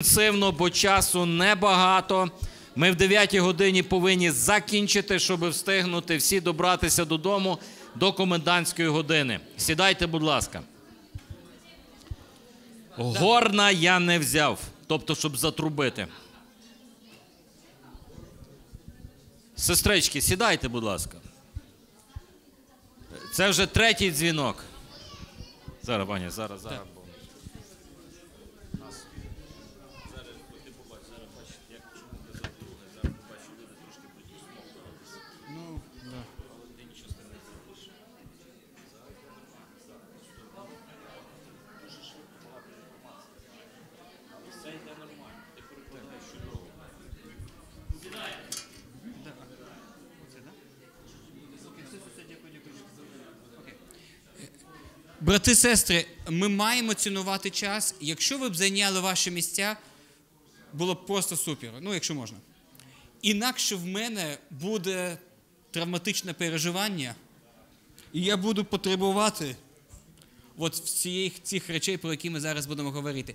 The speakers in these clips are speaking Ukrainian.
Інтенсивно, бо часу небагато. Ми в 9-й годині повинні закінчити, щоб встигнути всі добратися додому до комендантської години. Сідайте, будь ласка. Горна я не взяв, тобто, щоб затрубити. Сестрички, сідайте, будь ласка. Це вже 3-й дзвінок. Зараз, Ваня, зараз. Брати, сестри, ми маємо цінувати час. Якщо ви б зайняли ваші місця, було б просто супер, ну, якщо можна. Інакше в мене буде травматичне переживання, і я буду потребувати от всіх цих речей, про які ми зараз будемо говорити.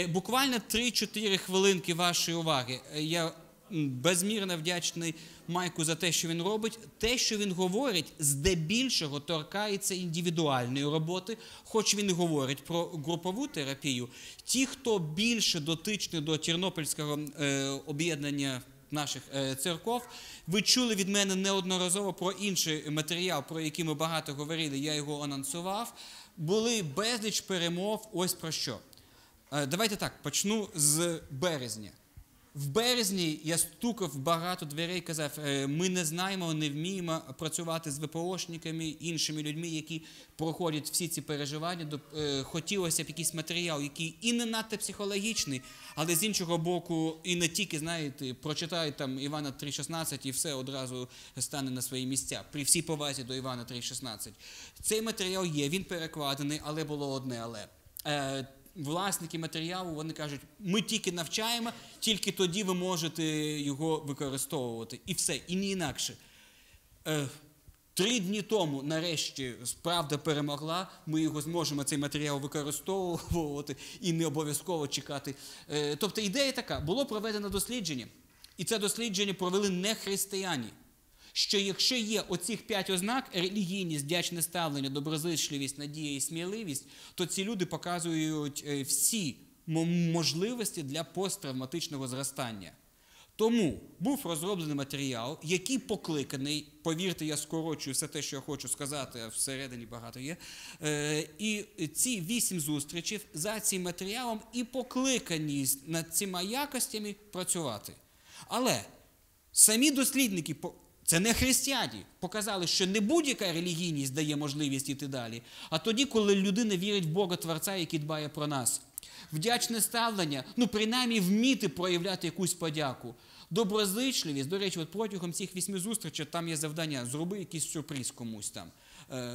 Буквально 3-4 хвилинки вашої уваги. Я безмірно вдячний Майку за те, що він робить. Те, що він говорить, здебільшого торкається індивідуальної роботи, хоч він і говорить про групову терапію. Ті, хто більше дотичний до Тернопільського об'єднання наших церков, ви чули від мене неодноразово про інший матеріал, про який ми багато говорили, я його анонсував. Були безліч перемов, ось про що. Давайте так, почну з березня. В березні я стукав багато дверей, казав, ми не знаємо, не вміємо працювати з ВПОшниками, іншими людьми, які проходять всі ці переживання. Хотілося б якийсь матеріал, який і не надто психологічний, але з іншого боку, і не тільки, знаєте, прочитають там Івана 3.16 і все одразу стане на свої місця. При всій повазі до Івана 3.16. Цей матеріал є, він перекладений, але було одне але. Власники матеріалу, вони кажуть, ми тільки навчаємо, тільки тоді ви можете його використовувати. І все, і не інакше. 3 дні тому, нарешті, правда перемогла, ми його зможемо, цей матеріал, використовувати і не обов'язково чекати. Тобто ідея така, було проведено дослідження, і це дослідження провели не християни, що якщо є оцих 5 ознак – релігійність, вдячне ставлення, доброзичливість, надія і сміливість, то ці люди показують всі можливості для посттравматичного зростання. Тому був розроблений матеріал, який покликаний, повірте, я скорочую все те, що я хочу сказати, а всередині багато є, і ці 8 зустрічей за цим матеріалом і покликані над цими якостями працювати. Але самі дослідники, це не християни, показали, що не будь-яка релігійність дає можливість йти далі, а тоді, коли людина вірить в Бога-Творця, який дбає про нас. Вдячне ставлення, ну, принаймні вміти проявляти якусь подяку. Доброзичливість, до речі, от протягом цих 8 зустрічей там є завдання, зроби якийсь сюрприз комусь там.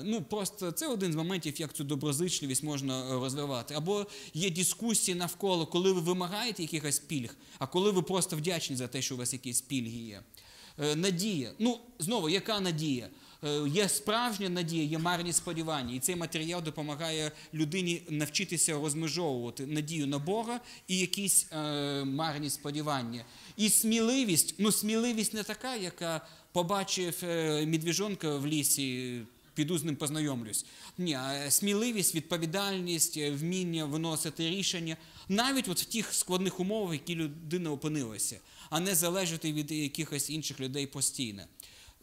Ну, просто це один з моментів, як цю доброзичливість можна розвивати. Або є дискусії навколо, коли ви вимагаєте якихось пільг, а коли ви просто вдячні за те, що у вас якісь пільги є. Надія. Ну, знову, яка надія? Є справжня надія, є марні сподівання. І цей матеріал допомагає людині навчитися розмежовувати надію на Бога і якісь марні сподівання. І сміливість, ну сміливість не така, яка побачив медвіжонка в лісі, піду з ним познайомлюсь. Ні, а сміливість, відповідальність, вміння виносити рішення, навіть от в тих складних умовах, які людина опинилася, а не залежати від якихось інших людей постійно.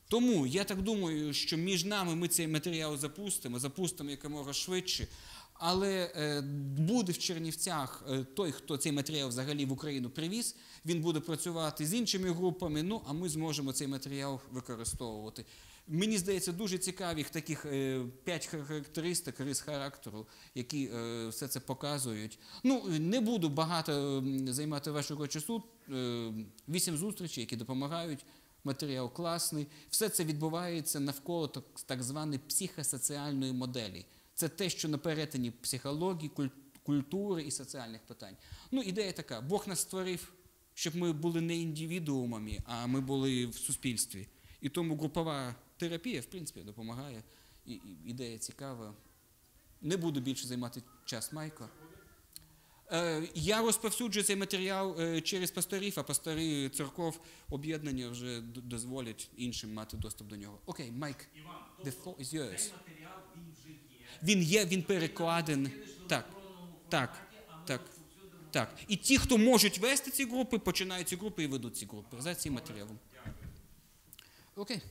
Тому я так думаю, що між нами ми цей матеріал запустимо якомога швидше, але буде в Чернівцях той, хто цей матеріал взагалі в Україну привіз, він буде працювати з іншими групами, ну а ми зможемо цей матеріал використовувати. Мені здається, дуже цікавих таких 5 характеристик, рис характеру, які все це показують. Ну, не буду багато займати вашого часу, 8 зустрічей, які допомагають, матеріал класний. Все це відбувається навколо так званої психосоціальної моделі. Це те, що на перетині психології, культури і соціальних питань. Ну, ідея така, Бог нас створив, щоб ми були не індивідуумами, а ми були в суспільстві. І тому групова терапія, в принципі, допомагає. Ідея цікава. Не буду більше займати час Майкла. Я розповсюджую цей матеріал через пасторів, а пастори церков об'єднання вже дозволять іншим мати доступ до нього. Окей, Майк, the floor is yours. Він є, він перекладений. Так. І ті, хто можуть вести ці групи, починають ці групи і ведуть ці групи за цим матеріалом. Окей.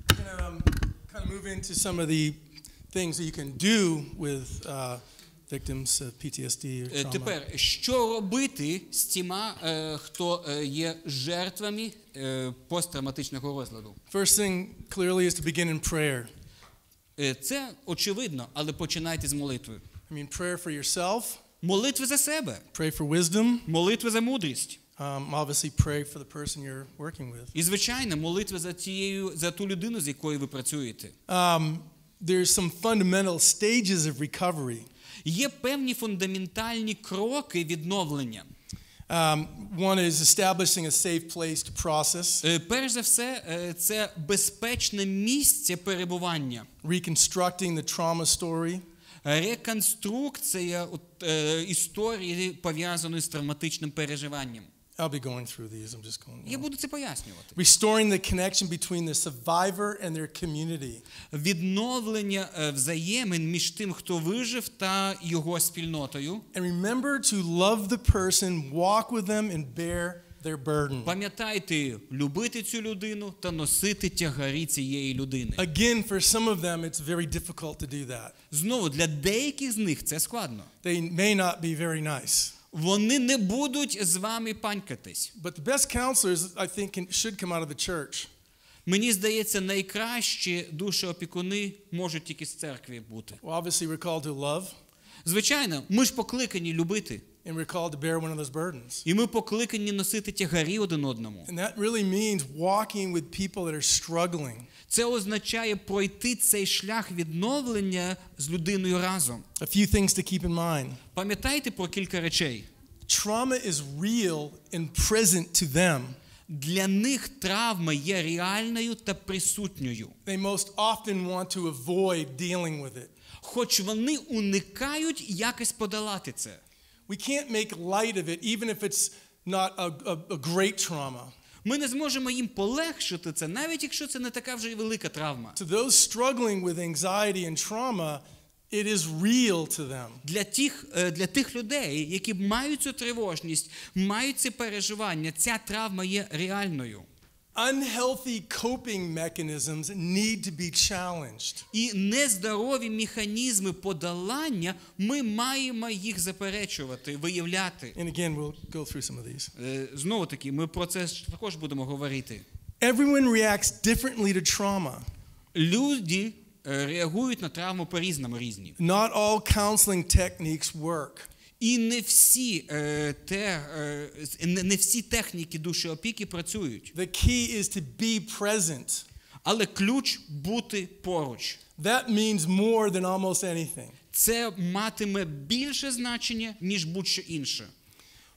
We're going to kind of move into some of the things that you can do with victims of PTSD or trauma. Тепер, що робити з тіма, хто є жертвами посттравматичного розладу? First thing clearly is to begin in prayer. Це очевидно, але починайте з молитви. I mean, prayer for yourself. Молитви за себе. Pray for wisdom. Молитви за мудрість. Obviously, pray for the person you're working with. І, звичайно, молитва за ту людину, з якою ви працюєте. There's some fundamental stages of recovery. Є певні фундаментальні кроки відновлення. One is establishing a safe place to process. Перш за все, це безпечне місце перебування. Reconstructing the trauma story. Реконструкція історії, пов'язаної з травматичним переживанням. I'll be going through these. I'm just going. Я буду це пояснювати. Restoring the connection between the survivor and their community. Відновлення взаємин між тим, хто вижив, та його спільнотою. And remember to love the person, walk with them and bear their burden. Пам'ятайте, любити цю людину та носити тягарі цієї людини. Again, for some of them it's very difficult to do that. Знову, для деяких з них це складно. They may not be very nice. Вони не будуть з вами панькатись. But the best counselors, I think, should come out of the church. Мені здається, найкращі душеопікуни можуть тільки з церкви бути. Well, obviously we're called to love. Звичайно, ми ж покликані любити. And we're called to bear one of those burdens. І ми покликані носити тягарі один одному. And that really means walking with people that are struggling. Це означає пройти цей шлях відновлення з людиною разом. A few things to keep in mind. Пам'ятайте про кілька речей. Trauma is real and present to them. Для них травма є реальною та присутньою. They most often want to avoid dealing with it. Хоч вони уникають якось подолати це. We can't make light of it, even if it's not a great trauma. Ми не зможемо їм полегшити це, навіть якщо це не така вже й велика травма. To those struggling with anxiety and trauma, it is real to them. Для тих людей, які мають цю тривожність, мають ці переживання, ця травма є реальною. Unhealthy coping mechanisms need to be challenged. І нездорові механізми подолання, ми маємо їх заперечувати, виявляти. And again, we'll go through some of these. Знову таки, ми про це також будемо говорити. Everyone reacts differently to trauma. Люди реагують на травму по-різному різні. Not all counseling techniques work. І не всі техніки душеопіки працюють. The key is to be present. Але ключ бути поруч. That means more than almost anything. Це матиме більше значення, ніж будь-що інше.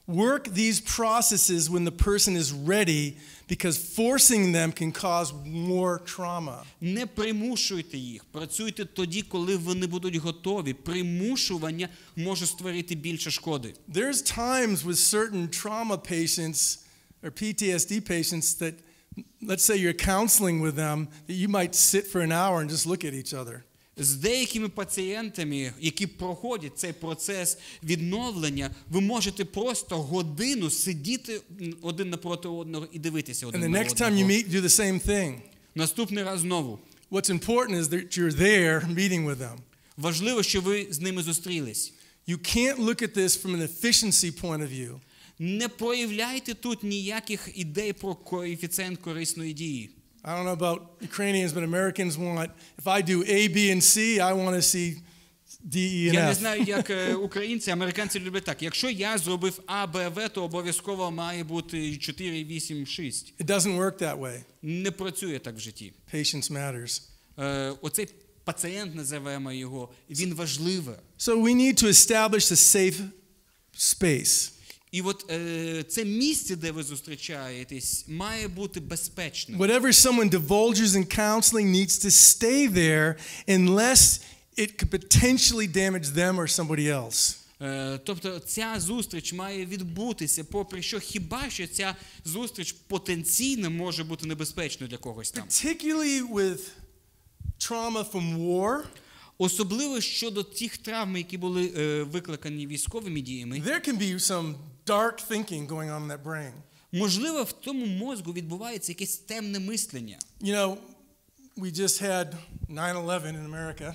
Work these processes when the person is ready, because forcing them can cause more trauma. Не примушуйте їх. Працюйте тоді, коли вони будуть готові. Примушування може створити більше шкоди. There's times with certain trauma patients or PTSD patients that, let's say you're counseling with them, that you might sit for an hour and just look at each other. З деякими пацієнтами, які проходять цей процес відновлення, ви можете просто годину сидіти один напроти одного і дивитися один на одного. And the next time you meet, do the same thing. Наступний раз знову. What's important is that you're there meeting with them. Важливо, що ви з ними зустрілись. You can't look at this from an efficiency point of view. Не проявляйте тут ніяких ідей про коефіцієнт корисної дії. I don't know about Ukrainians, but Americans want, if I do A, B, and C, I want to see D, E, and Я не F. знаю, як українці, американці люблять так. Якщо я зробив А, Б, В, то обов'язково має бути 4, 8, 6. It doesn't work that way. Не працює так в житті. Patience matters. Оцей пацієнт, називаємо його, він важливий. So we need to establish a safe space. І от це місце, де ви зустрічаєтесь, має бути безпечним. Whatever someone divulges in counseling needs to stay there unless it could potentially damage them or somebody else. Тобто ця зустріч має відбутися, попри що хіба що ця зустріч потенційно може бути небезпечною для когось там. Particularly with trauma from war. Особливо щодо тих травм, які були викликані військовими діями. There can be some dark thinking going on in that brain. Можливо, в тому мозку відбувається якесь темне мислення. You know, we just had 9/11 in America.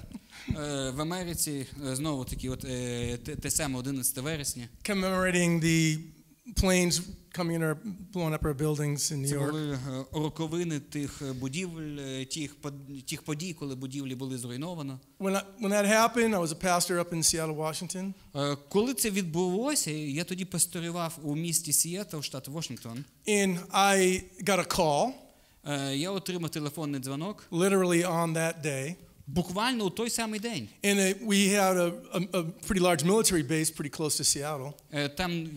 В Америці знову таки те саме 11 вересня. Commemorating the planes coming in blowing up our buildings in New Це York. були роковини тих будівель, тих подій, коли будівлі були зруйновано. When that happened, I was a pastor up in Seattle, Washington. Коли це відбулося, я тоді пасторував у місті Сіетл, штат Вашингтон. And I got a call. Я отримав телефонний дзвонок. Literally on that day. Буквально у той самий день. And we had a pretty large military base pretty close to Seattle. Там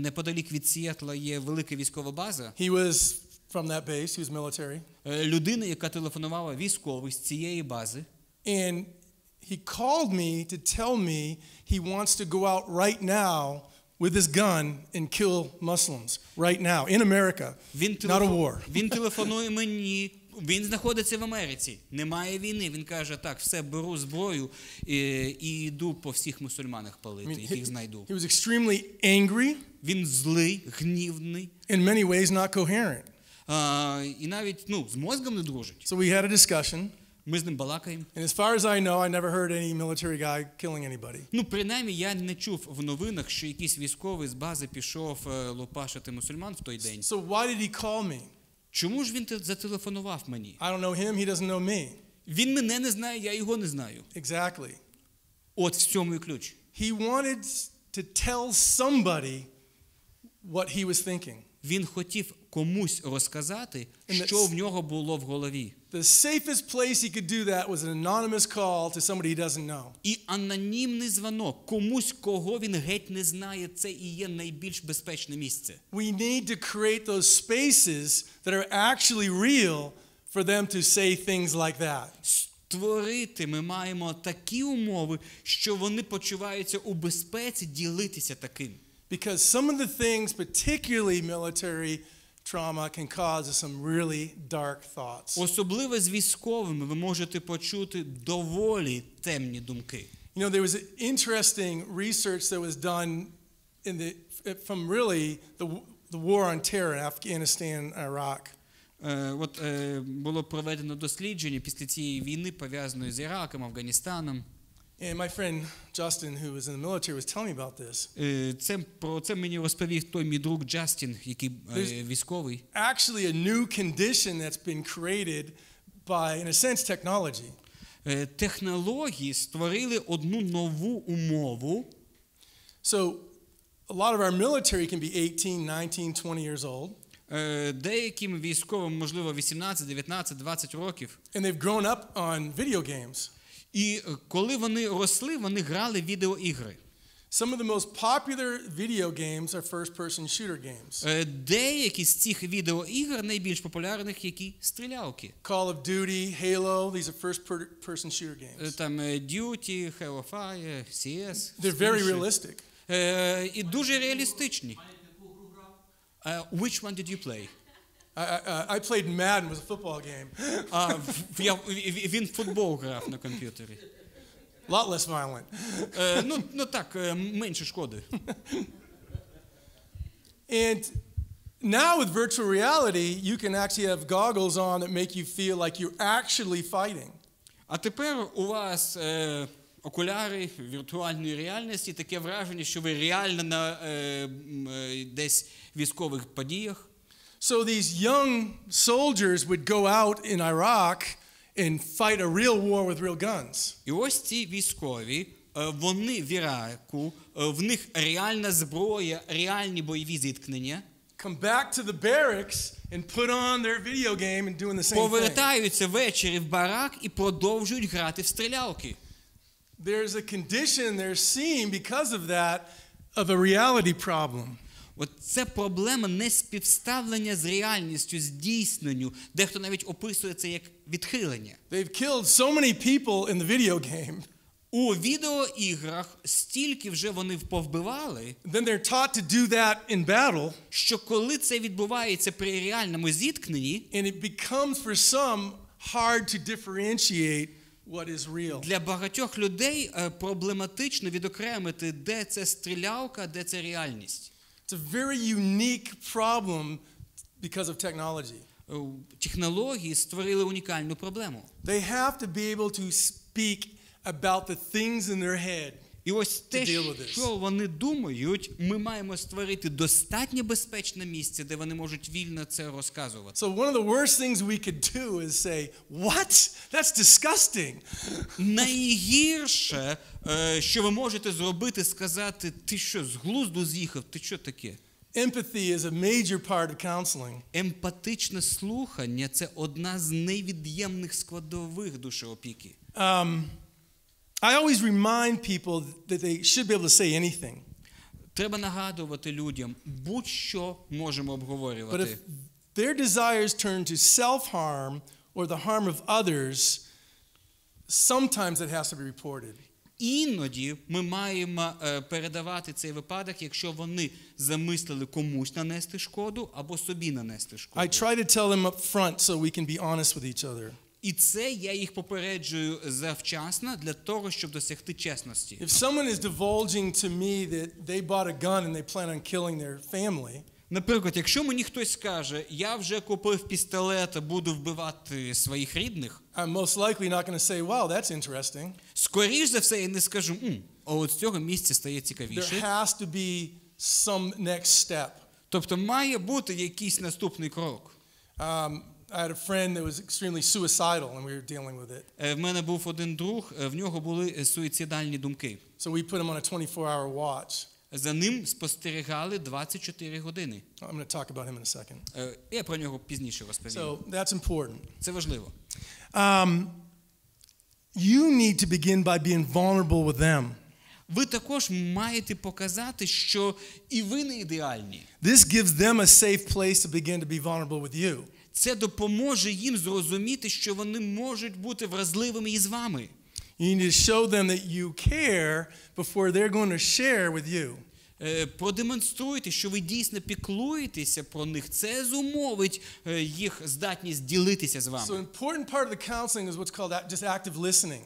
неподалік від Сіетла є велика військова база. He was from that base. He was military. Людина, яка телефонувала, військовий з цієї бази. And he called me to tell me he wants to go out right now with his gun and kill Muslims right now in America. Not a war. Він телефонує мені. Він знаходиться в Америці. Немає війни. Він каже: "Так, все, беру зброю і йду по всіх мусульманах палити, яких знайду." He was extremely angry. Він злий, гнівний. In many ways not coherent. І навіть, з мозгом не дружить. So we had a discussion. Ми з ним балакаємо. And as far as I know, I never heard any military guy killing anybody. Принаймні, я не чув в новинах, що якийсь військовий з бази пішов лупашити мусульман в той день. So why did he call me? Чому ж він зателефонував мені? I don't know him, he doesn't know me. Він мене не знає, я його не знаю. Exactly. От в цьому і ключ. He wanted to tell somebody what he was thinking. Він хотів комусь розказати, що в нього було в голові. The safest place he could do that was an anonymous call to somebody he doesn't know. І анонімний дзвонок комусь, кого він геть не знає, це і є найбільш безпечне місце. We need to create those spaces that are actually real for them to say things like that. Створити ми маємо такі умови, що вони почуваються у безпеці ділитися таким. Because some of the things, particularly military trauma, can cause some really dark thoughts. Особливо з військовими ви можете почути доволі темні думки. You know, there was interesting research that was done from really the war on terror in Afghanistan and Iraq. Було проведено дослідження після цієї війни, пов'язаної з Іраком, Афганістаном. And my friend Justin, who was in the military, was telling me about this. Про це мені розповів той мій друг Джастін, який військовий. Actually a new condition that's been created by, in a sense, technology. Технології створили одну нову умову. So a lot of our military can be 18, 19, 20 years old. Деяким військовим, можливо, 18, 19, 20 років. And they've grown up on video games. І коли вони росли, вони грали в відеоігри. Some of the most popular video games are first-person shooter games. Деякі з цих відеоігр найбільш популярних, які стрілялки. Call of Duty, Halo, these are first-person shooter games. Там Duty, Halo 5, CS. They're very realistic. І дуже реалістичні. Which one did you play? I played Madden, it was a football game. Він футбол грав на комп'ютері. A lot less violent. Так, менше шкоди. And now with virtual reality, you can actually have goggles on that make you feel like you're actually fighting. А тепер у вас окуляри віртуальної реальності, таке враження, що ви реально на десь військових подіях. So these young soldiers would go out in Iraq and fight a real war with real guns. І ось ці військові, вони в Іраку, в них реальна зброя, реальні бойові зіткнення. Come back to the barracks and put on their video game and doing the same thing. Повертаються ввечері в барак і продовжують грати в стрілялки. There's a condition they're seeing because of that of a reality problem. От це проблема неспівставлення з реальністю, з дійсненню. Дехто навіть описує це як відхилення. They've killed so many people in the video game. У відеоіграх стільки вже вони повбивали, then they're taught to do that in battle, що коли це відбувається при реальному зіткненні, and it becomes for some hard to differentiate what is real. для багатьох людей проблематично відокремити, де це стрілялка, де це реальність. It's a very unique problem because of technology. Технології створили унікальну проблему. They have to be able to speak about the things in their head. І ось те, що вони думають, ми маємо створити достатньо безпечне місце, де вони можуть вільно це розказувати. So one of the worst things we could do is say, "What? That's disgusting." Найгірше, що ви можете зробити, сказати: "Ти що, з глузду з'їхав? Ти що таке?" Empathy is a major part of counseling. Емпатичне слухання – це одна з невід'ємних складових душеопіки. I always remind people that they should be able to say anything. Треба нагадувати людям, будь-що можемо But if обговорювати. their desires turn to self-harm or the harm of others, sometimes it has to be reported. Іноді ми маємо передавати цей випадок, якщо вони замислили комусь нанести шкоду або собі нанести шкоду. I try to tell them up front so we can be honest with each other. І це я їх попереджую завчасно для того, щоб досягти чесності. If someone is divulging to me that they bought a gun and they plan on killing their family, Наприклад, якщо мені хтось скаже: "Я вже купив пістолет, буду вбивати своїх рідних", I'm most likely not going to say, "Wow, that's interesting." скоріш за все я не скажу: "А от з цього місця стає There цікавіше". has to be some next step. Тобто має бути якийсь наступний крок. I had a friend that was extremely suicidal and we were dealing with it. В мене був один друг, в нього були суїцидальні думки. So we put him on a 24-hour watch. За ним спостерігали 24 години. I'm going to talk about him in a second. Я про нього пізніше розповім. So that's important. Це важливо. You need to begin by being vulnerable with them. Ви також маєте показати, що і ви не ідеальні. This gives them a safe place to begin to be vulnerable with you. Це допоможе їм зрозуміти, що вони можуть бути вразливими із вами. You need to show them that you care before they're going to share with you. Продемонструйте, що ви дійсно піклуєтеся про них. Це зумовить їх здатність ділитися з вами. So important part of the counseling is what's called just active listening.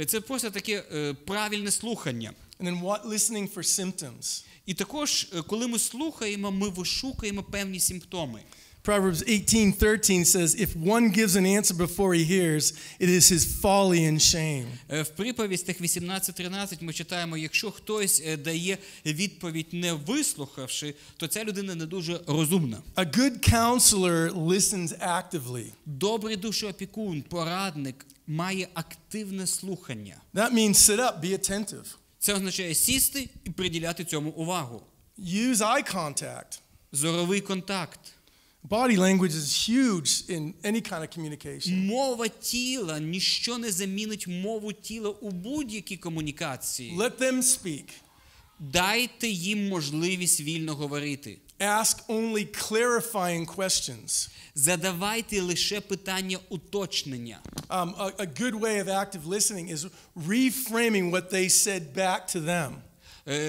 Це просто таке правильне слухання. And then listening for symptoms. І також, коли ми слухаємо, ми вишукуємо певні симптоми. Proverbs 18:13 says, "If one gives an answer before he hears, it is his folly and shame." В приповістях 18:13 ми читаємо: якщо хтось дає відповідь не вислухавши, то ця людина не дуже розумна. A good counselor listens actively. Добрий душеопікун, порадник має активне слухання. That means sit up, be attentive. Це означає сісти і приділяти цьому увагу. Use eye contact. Зоровий контакт. Body language is huge in any kind of communication. Мова тіла, ніщо не замінить мову тіла у будь-якій комунікації. Let them speak. Дайте їм можливість вільно говорити. Ask only clarifying questions. Задавайте лише питання уточнення. A good way of active listening is reframing what they said back to them.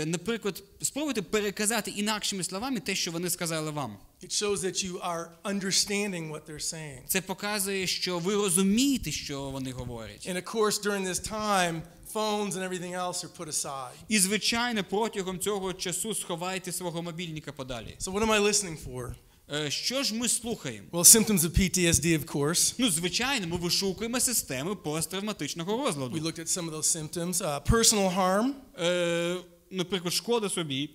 Наприклад, спробуйте переказати інакшими словами те, що вони сказали вам. It shows that you are understanding what they're saying. Це показує, що ви розумієте, що вони говорять. And of course, during this time, phones and everything else are put aside. І, звичайно, протягом цього часу сховайте свого мобільника подалі. So what am I listening for? Що ж ми слухаємо? Well, symptoms of PTSD, of course. Звичайно, ми вишукуємо системи посттравматичного розладу. We looked at some of those symptoms. Personal harm. Наприклад, шкода собі.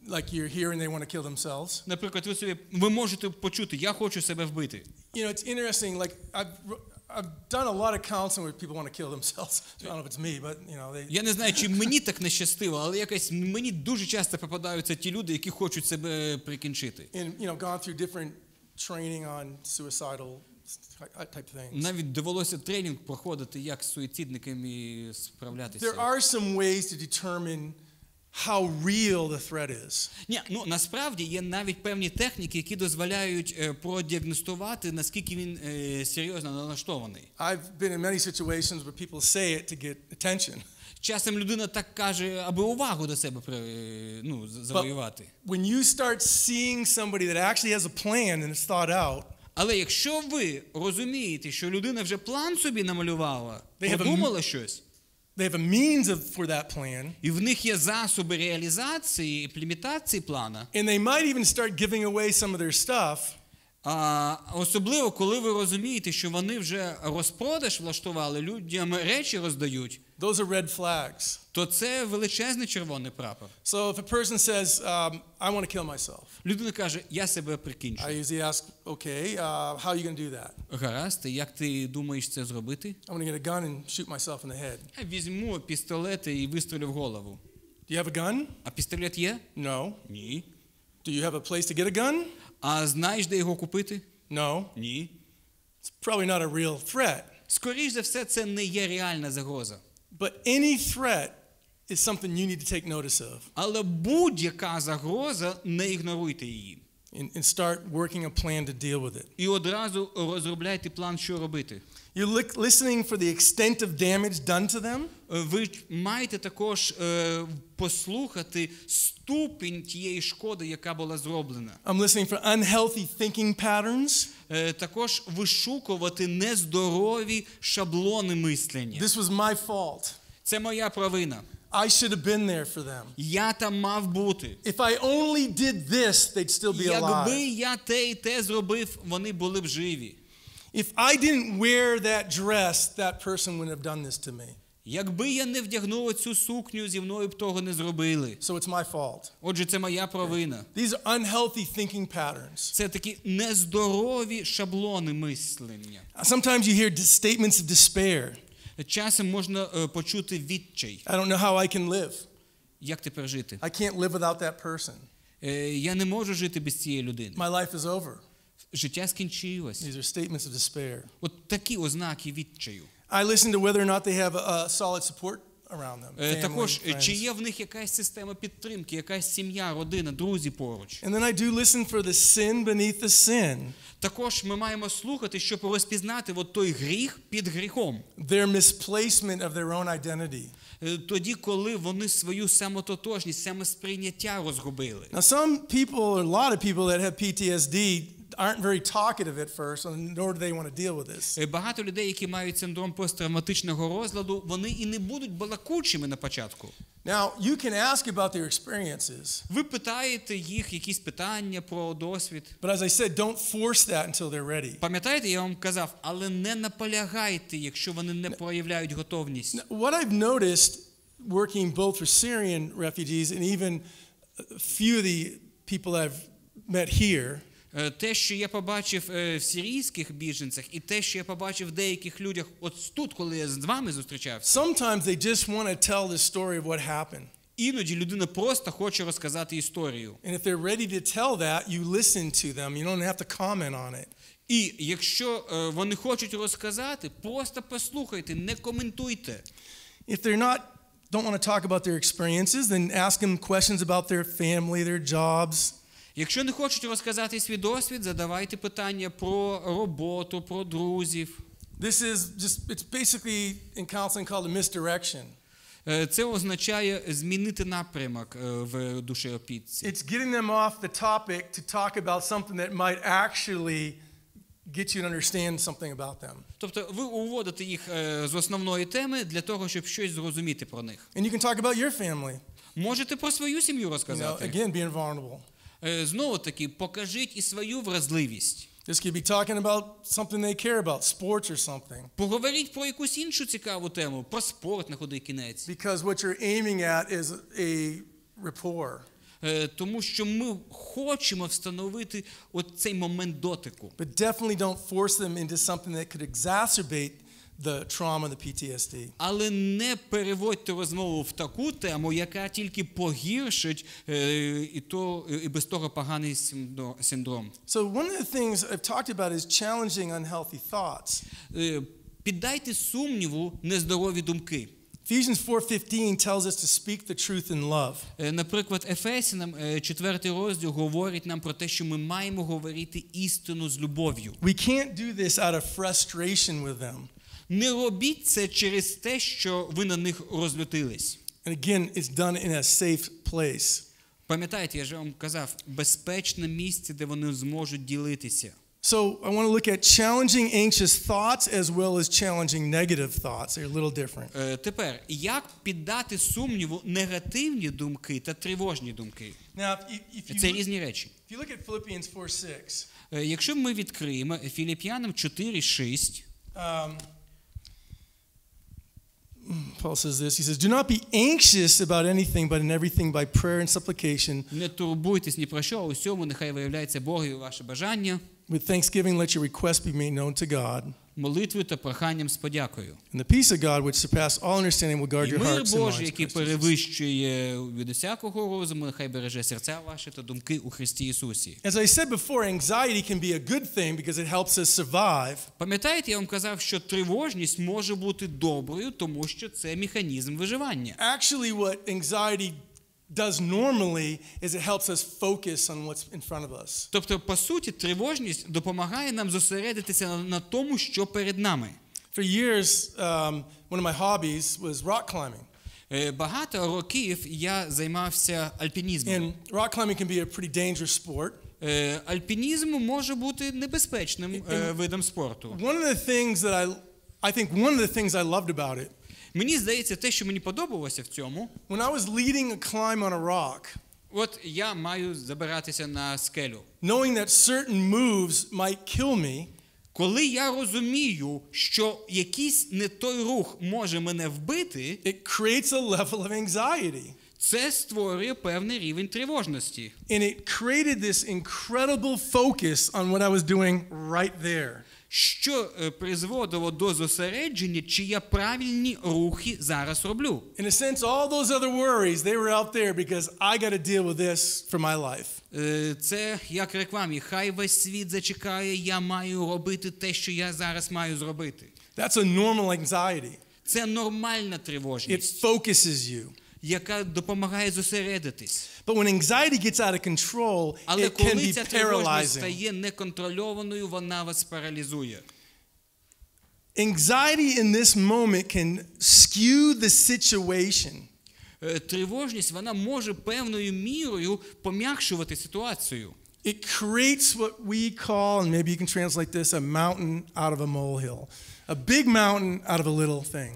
Like you're here and they want to kill themselves. Наприклад, ви можете почути: "Я хочу себе вбити". You know, it's interesting. Like I've done a lot of counseling where people want to kill themselves. I don't know if it's me, but you know, Я не знаю, чи мені так не щастило, але якось мені дуже часто попадаються ті люди, які хочуть себе прикінчити. And you know, gone through different training on suicidal type things. Навіть довелося тренінг проходити, як з суїцидниками справлятися. There are some ways to determine how real the threat is. Ні, ну насправді є навіть певні техніки, які дозволяють продіагностувати, наскільки він серйозно налаштований. I've been in many situations where people say it to get attention. Часом людина так каже, аби увагу до себе завоювати. When you start seeing somebody that actually has a plan and it's thought out, але якщо ви розумієте, що людина вже план собі намалювала, подумала щось, they have a means for that plan, і в них є засоби реалізації, імплементації плана, and they might even start giving away some of their stuff, особливо, коли ви розумієте, що вони вже розпродаж влаштували, людям речі роздають, those are red flags. то це величезний червоний прапор. So if a person says, I want to kill myself, людина каже, я себе прикінчу. I usually ask, okay, how are you going to do that? Гаразд, як ти думаєш це зробити? I'm going to get a gun and shoot myself in the head. Я візьму пістолет і вистрілю в голову. Do you have a gun? А пістолет є? No. Ні. Do you have a place to get a gun? А знаєш, де його купити? No. Ні. It's probably not a real threat. Скоріш за все, це не є реальна загроза. But any threat is something you need to take notice of. Але будь-яка загроза, не ігноруйте її. And start working a plan to deal with it. І одразу розробляйте план, що робити. You're listening for the extent of damage done to them. Ви маєте також послухати ступінь тієї шкоди, яка була зроблена. I'm listening for unhealthy thinking patterns. Також вишукувати нездорові шаблони мислення. This was my fault. Це моя провина. I should have been there for them. Я там мав бути. If I only did this, they'd still be Якби alive. я те і те зробив, вони були б живі. If I didn't wear that dress, that person wouldn't have done this to me. Якби я не вдягнув цю сукню, зі мною б того не зробили. So it's my fault. Отже, це моя провина. These are unhealthy thinking patterns. Це такі нездорові шаблони мислення. Sometimes you hear statements of despair. Часом можна почути відчай. I don't know how I can live. Як тепер жити? I can't live without that person. Я не можу жити без цієї людини. My life is over. Життя скінчилось. These are statements of despair. От такі ознаки відчаю. I listen to whether or not they have a solid support around them. Family, Також, чи friends. є в них якась система підтримки, якась сім'я, родина, друзі поруч. And then I do listen for the sin beneath the sin. Також ми маємо слухати, щоб розпізнати от той гріх під гріхом. Their misplacement of their own identity. Тоді, коли вони свою самототожність, самосприйняття розгубили. Now some people, a lot of people that have PTSD aren't very talkative at first, nor do they want to deal with this. Багато людей, які мають синдром посттравматичного розладу, вони і не будуть балакучими на початку. Now, you can ask about their experiences. Ви питаєте їх якісь питання про досвід. But as I said, don't force that until they're ready. Пам'ятаєте, я вам казав, але не наполягайте, якщо вони не проявляють готовність. What I've noticed working both for Syrian refugees and even a few of the people I've met here, те, що я побачив в сирійських біженцях, і те, що я побачив в деяких людях от тут, коли я з вами зустрічався. sometimes they just want to tell the story of what happened. Іноді людина просто хоче розказати історію. And if they're ready to tell that, you listen to them. You don't have to comment on it. І якщо вони хочуть розказати, просто послухайте, не коментуйте. If they're don't want to talk about their experiences, then ask them questions about their family, their jobs. Якщо не хочуть розказати свій досвід, задавайте питання про роботу, про друзів. This is it's basically in counseling called a misdirection. Це означає змінити напрямок в душеопіці. It's getting them off the topic to talk about something that might actually get you to understand something about them. Тобто ви уводите їх з основної теми для того, щоб щось зрозуміти про них. And you can talk about your family. Можете про свою сім'ю розказати. Again, being vulnerable. Знову таки, покажіть і свою вразливість. This could be talking about something they care about, sports or something. Поговоріть про якусь іншу цікаву тему, про спорт на худий кінець. Because what you're aiming at is a rapport. Тому що ми хочемо встановити от цей момент дотику. But definitely don't force them into something that could exacerbate the trauma, the PTSD. Але не переводьте розмову в таку тему, яка тільки погіршить і без того поганий синдром. So one of the things I've talked about is challenging unhealthy thoughts. Піддайте сумніву нездорові думки. Ephesians 4:15 tells us to speak the truth in love. Наприклад, Ефесянам 4 розділ говорить нам про те, що ми маємо говорити істину з любов'ю. We can't do this out of frustration with them. Не робіть це через те, що ви на них розлютились. And again, it's done in a safe place. Пам'ятаєте, я ж вам казав, безпечне місце, де вони зможуть ділитися. So I want to look at challenging anxious thoughts as well as challenging negative thoughts. They're a little different. Тепер, як піддати сумніву негативні думки та тривожні думки? Now, Це різні речі. if you look at Philippians 4:6, Якщо ми відкриємо Філіп'янам 4:6, Paul says this. He says, "Do not be anxious about anything, but in everything by prayer and supplication, не турбуйтесь ні про що, а усьому нехай виявляється Богові ваше бажання, with thanksgiving let your requests be made known to God. молитвою та проханням з подякою. And the peace of God, which surpasses all understanding, will guard І your мир hearts and Божий, minds." який in Christ Jesus. перевищує від усякого розуму, нехай береже серця ваші та думки у Христі Ісусі. As I said before, anxiety can be a good thing because it helps us survive. Пам'ятаєте, я вам казав, що тривожність може бути доброю, тому що це механізм виживання. Actually, what anxiety does normally is it helps us focus on what's in front of us. Тобто, по суті, тривожність допомагає нам зосередитися на тому, що перед нами. For years, one of my hobbies was rock climbing. Багато років я займався альпінізмом. And rock climbing can be a pretty dangerous sport. Альпінізм може бути небезпечним видом спорту. One of the things that I think one of the things I loved about it. Мені здається, те, що мені подобалося в цьому. When I was leading a climb on a rock. От я маю забиратися на скелю. Knowing that certain moves might kill me. Коли я розумію, що якийсь не той рух може мене вбити, it creates a level of anxiety. Це створює певний рівень тривожності. And it created this incredible focus on what I was doing right there. Що призводило до зосередження, чи я правильні рухи зараз роблю. In a sense, all those other worries, they were out there because I got to deal with this for my life. Це як рекламі. Хай весь світ зачекає, я маю робити те, що я зараз маю зробити. That's a normal anxiety. Це нормальна тривожність. It focuses you. Яка допомагає зосередитись. But when anxiety gets out of control, Але it can коли be ця тривожність paralyzing. стає неконтрольованою, вона вас паралізує. Anxiety in this moment can skew the situation. Тривожність, вона може певною мірою пом'якшувати ситуацію. It creates what we call, and maybe you can translate this, a mountain out of a molehill. A big mountain out of a little thing.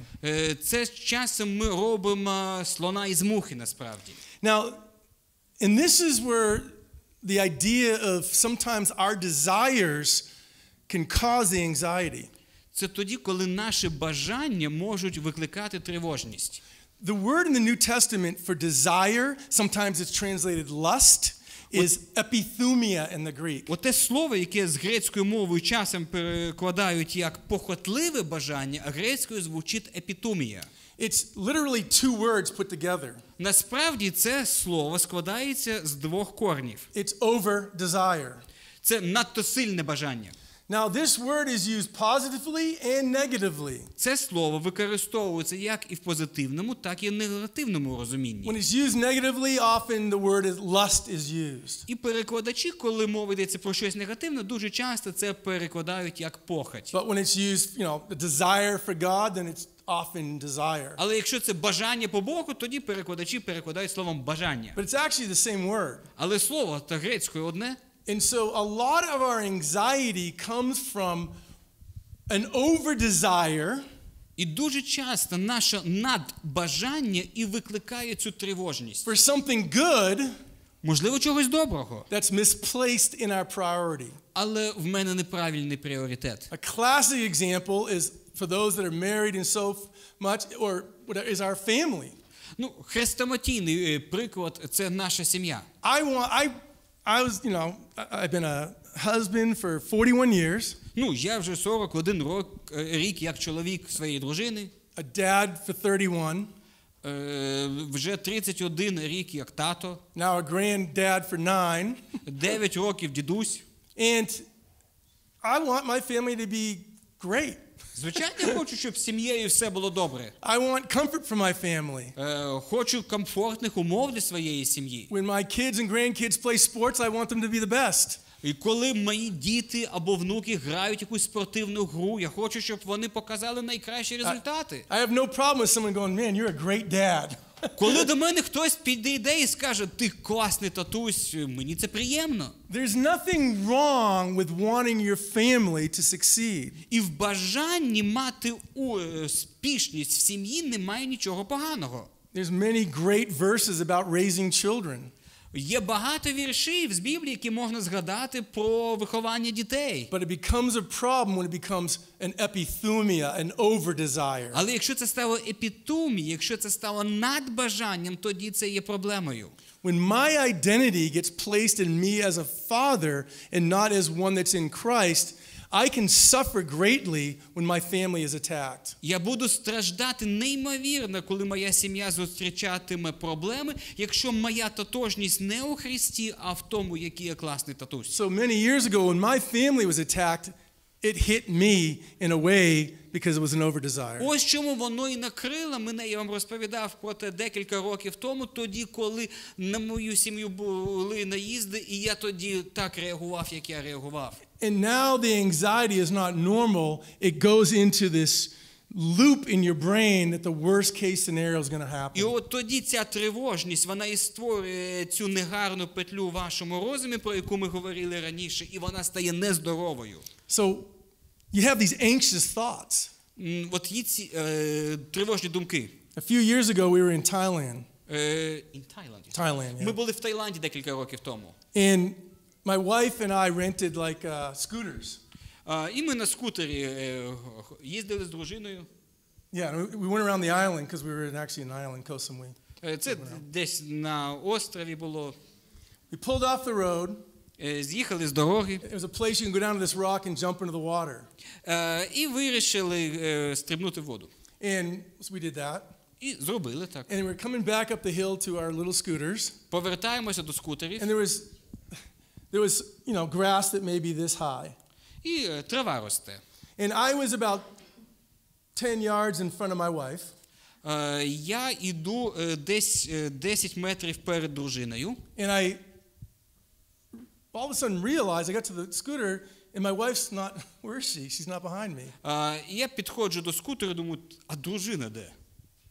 Це часом ми робимо слона із мухи, насправді. Now, and this is where the idea of sometimes our desires can cause the anxiety. Це тоді, коли наші бажання можуть викликати тривожність. The word in the New Testament for desire, sometimes it's translated lust, is epithumia in the Greek. Оте слово, яке з грецькою мовою часом перекладають як похотливе бажання, а грецькою звучить епітумія. It's literally two words put together. Насправді це слово складається з двох корнів. It's over desire. Це надто сильне бажання. Now this word is used positively and negatively. Це слово використовується як і в позитивному, так і в негативному розумінні. When it's used negatively, often the word is lust is used. І перекладачі, коли мова йдеться про щось негативне, дуже часто це перекладають як похоть. But when it's used, the desire for God, then it's often desire. Але якщо це бажання по Богу, тоді перекладачі перекладають словом бажання. But it's actually the same word. Але слово та грецькою одне. And so a lot of our anxiety comes from an over-desire. І дуже часто наше надбажання і викликає цю тривожність. For something good. Можливо, чогось доброго. That's misplaced in our priority. Але в мене неправильний пріоритет. A classic example is for those that are married and so much, or is our family. Хрестоматійний приклад – це наша сім'я. I've been a husband for 41 years. Я вже 41 рік як чоловік своєї дружини. A dad for 31. Вже 31 рік як тато. Now a granddad for 9. 9 років дідусь. And I want my family to be great. Звичайно, я хочу, щоб з сім'єю все було добре. I want comfort for my family. Хочу комфортних умов для своєї сім'ї. When my kids and grandkids play sports, I want them to be the best. І коли мої діти або внуки грають якусь спортивну гру, я хочу, щоб вони показали найкращі результати. I have no problem with someone going, man, you're a great dad. Коли до мене хтось підійде і скаже, ти класний татусь, мені це приємно. There's nothing wrong with wanting your family to succeed. І в бажанні мати успішність в сім'ї немає нічого поганого. There's many great verses about raising children. Є багато віршів з Біблії, які можна згадати про виховання дітей. But it becomes a problem when it becomes an epithumia, an over-desire. Але якщо це стало епітумією, якщо це стало надбажанням, тоді це є проблемою. When my identity gets placed in me as a father and not as one that's in Christ, I can suffer greatly when my family is attacked. Я буду страждати неймовірно, коли моя сім'я зустрічатиме проблеми, якщо моя тотожність не у Христі, а в тому, який я класний татусь. So many years ago when my family was attacked, it hit me in a way because it was an over-desire. Ось чому воно і накрило мене, я вам розповідав про те декілька років тому, тоді, коли на мою сім'ю були наїзди, і я тоді так реагував, як я реагував. And now the anxiety is not normal. It goes into this loop in your brain that the worst case scenario is going to happen. І от тоді ця тривожність, вона і створює цю негарну петлю в вашому розумі, про яку ми говорили раніше, і вона стає нездоровою. So you have these anxious thoughts. От є ці тривожні думки. A few years ago we were in Thailand. In Thailand. Thailand, yeah. Ми були в Таїланді декілька років тому. And my wife and I rented like scooters. І ми на скутері їздили з дружиною. Yeah, we went around the island because we were actually in an island, Koh Samui. Це десь на острові було. We pulled off the road. З'їхали з дороги. There was a place you can go down to this rock and jump into the water. І вирішили стрибнути в воду. And so we did that. І зробили так. And we're coming back up the hill to our little scooters. Повертаємося до скутерів. And there was, you know, grass that may be this high. І трава росте. And I was about 10 yards in front of my wife. Я іду десь 10 метрів перед дружиною. And I all of a sudden realized I got to the scooter and my wife's not, where is she? She's not behind me. Я підходжу до скутера, думаю, а дружина де?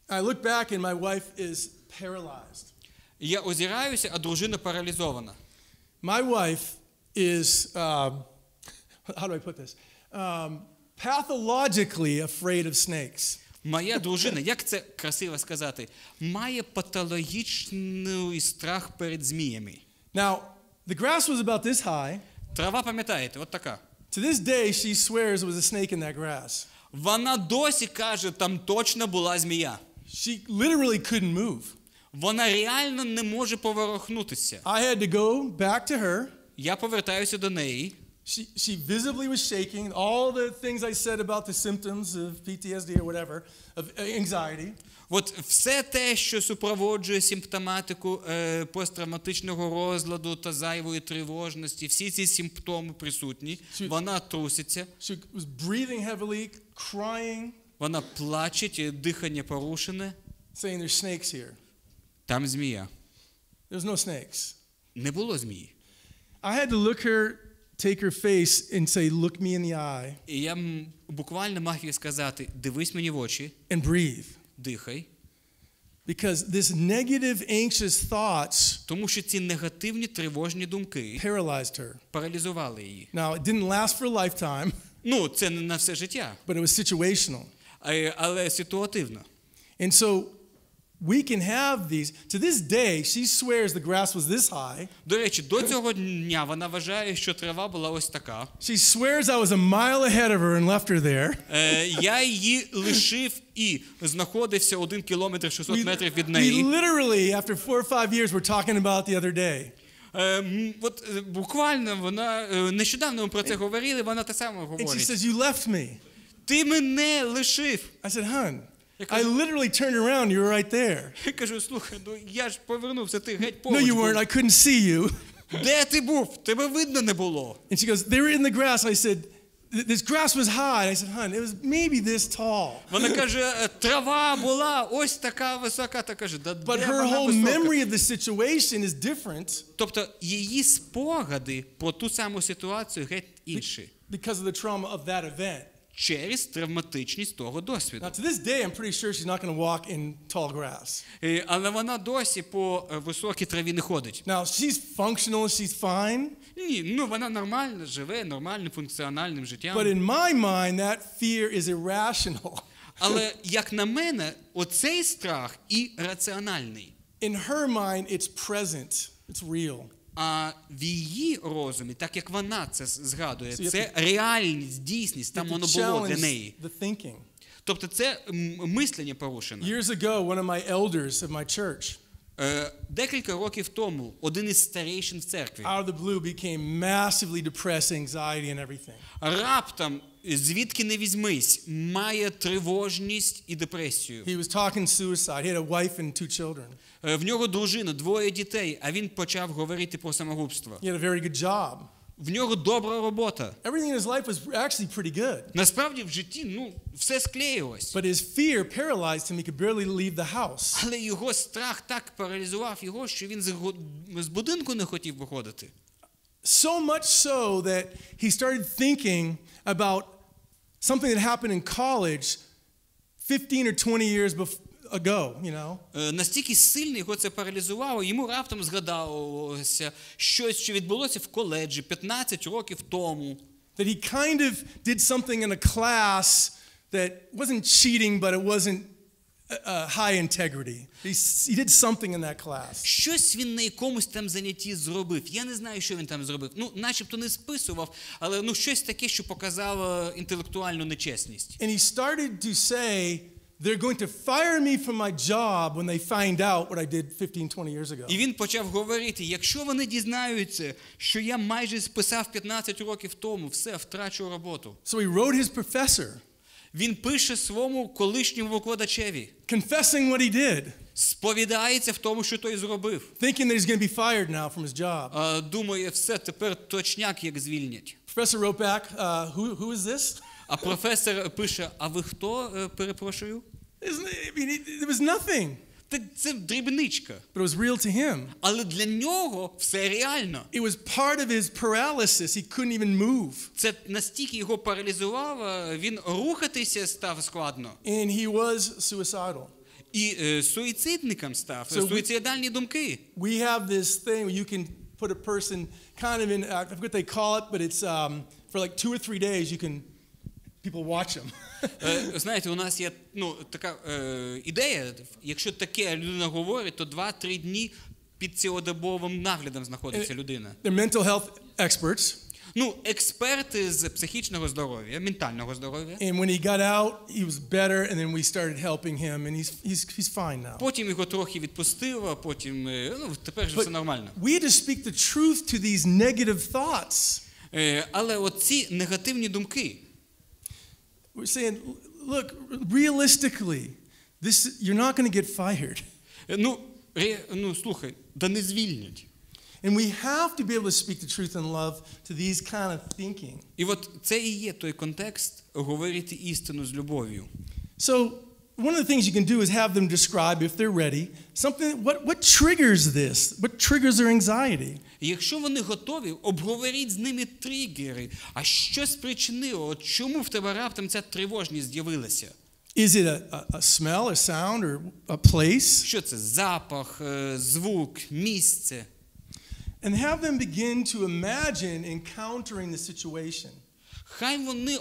I look back and my wife is paralyzed. Я озираюся, а дружина паралізована. My wife is, how do I put this? Pathologically afraid of snakes. Моя дружина, як це красиво сказати, має патологічний страх перед зміями. Now, the grass was about this high. Трава, пам'ятаєте, от така. To this day, she swears there was a snake in that grass. Вона досі каже, там точно була змія. She literally couldn't move. Вона реально не може поворухнутися. I had to go back to her. Я повертаюся до неї. She visibly was shaking. All the things I said about the symptoms of Ptsd or whatever, of anxiety. От все те, що супроводжує симптоматику посттравматичного розладу та зайвої тривожності, всі ці симптоми присутні. Вона труситься. She was breathing heavily, crying. Вона плаче, дихання порушене. Saying there's snakes here. Там змія. There's no snakes. Не було змії. I had to take her face and say, look me in the eye. І я буквально мав їй сказати, дивись мені в очі. And breathe. Дихай. Because this negative, anxious thoughts тому що ці негативні, тривожні думки paralyzed her. Паралізували її. Now, it didn't last for a lifetime. Ну, це не на все життя. But it was situational. Але ситуативно. And so we can have these. To this day, she swears the grass was this high. До речі, до цього дня вона вважає, що трава була ось така. She swears I was a mile ahead of her and left her there. Я її лишив і знаходився 1 кілометр 600 метрів від неї. We literally, after 4 or 5 years, were talking about it the other day. От буквально вона нещодавно ми про це говорили, вона те саме говорить. And she says, you left me. Ти мене лишив. I said, Hun, I literally turned around, you were right there. Я кажу, слухай, ну я ж повернувся, ти геть No, поруч. you weren't. I couldn't see you. Де ти був? Тебе видно не було. And she goes, they were in the grass. I said, this grass was high. I said, "Hun, it was maybe this tall." Вона каже, трава була ось така висока, та каже, да де But her вона whole висока? memory of the situation is different Тобто її спогади про ту саму ситуацію геть інші. because of the trauma of that event. Через травматичність того досвіду. Now, to this day, I'm pretty sure she's not going to walk in tall grass. Але вона досі по високій траві не ходить. Now, she's functional, she's fine. Ні, ну вона нормально живе, нормальним функціональним життям. But in my mind, that fear is irrational. Але, як на мене, оцей страх і раціональний. In her mind, it's present, it's real. А в її розумі, так як вона це згадує, це реальність, дійсність, там воно було для неї. The thinking. Тобто це мислення порушено. Years ago, one of my elders of my church, декілька років тому один із старейшин в церкві out of the blue, became massively depressed, anxiety, and everything. раптом, звідки не візьмись, має тривожність і депресію. He was talking suicide. He had a wife and 2 children. В нього дружина, 2 дітей, а він почав говорити про самогубство. He had a very good job. В нього добра робота. Everything in his life was actually pretty good. Насправді в житті, все склеїлось. But his fear paralyzed him. He could barely leave the house. Але його страх так паралізував його, що він з будинку не хотів виходити. So much so that he started thinking about something that happened in college 15 or 20 years ago, you know. Настільки сильно його це паралізувало, йому раптом згадалося щось, що відбулося в коледжі 15 років тому. That he kind of did something in a class that wasn't cheating, but it wasn't high integrity. He did something in that class. Щось він на якомусь там занятті зробив. Я не знаю, що він там зробив. Начебто не списував, але щось таке, що показало інтелектуальну нечесність. And he started to say, they're going to fire me from my job when they find out what I did 15-20 years ago. І він почав говорити, якщо вони дізнаються, що я майже списав 15 років тому, все, втрачу роботу. So he wrote his professor. Він пише своєму колишньому викладачеві. Confessing what he did. Сповідається в тому, що той зробив. Thinking that he's going to be fired now from his job. Думає, все, тепер точняк як звільнять. Professor wrote back, who is this? А професор пише, а ви хто, перепрошую? It was nothing. Це дрібничка. But it was real to him. Але для нього все реально. It was part of his paralysis. He couldn't even move. Це настільки його паралізувало, він рухатися став складно. And he was suicidal. І суїцидником став, суїцидальні думки. We have this thing where you can put a person kind of in, I forget what they call it, but it's for like 2 or 3 days you can people watch them. Знаєте, у нас є така ідея, якщо таке людина говорить, то 2-3 дні під цілодобовим наглядом знаходиться людина. They're mental health experts. Експерти з психічного здоров'я, ментального здоров'я. And when he got out, he was better, and then we started helping him, and he's fine now. Потім його трохи відпустило, потім, тепер же все нормально. We had to speak the truth to these negative thoughts. Але оці негативні думки. We're saying, look, realistically, you're not going to get fired. Слухай, да не звільнять. And we have to be able to speak the truth in love to these kind of thinking. І от це і є той контекст говорити істину з любов'ю. So one of the things you can do is have them describe, if they're ready, something. What triggers this? What triggers their anxiety? Якщо вони готові, обговоріть з ними тригери. А що спричинило? Чому в тебе раптом ця тривожність з'явилася? Is it a smell, a sound, or a place? Що це? Запах, звук, місце. And have them begin to imagine encountering the situation. Хай вони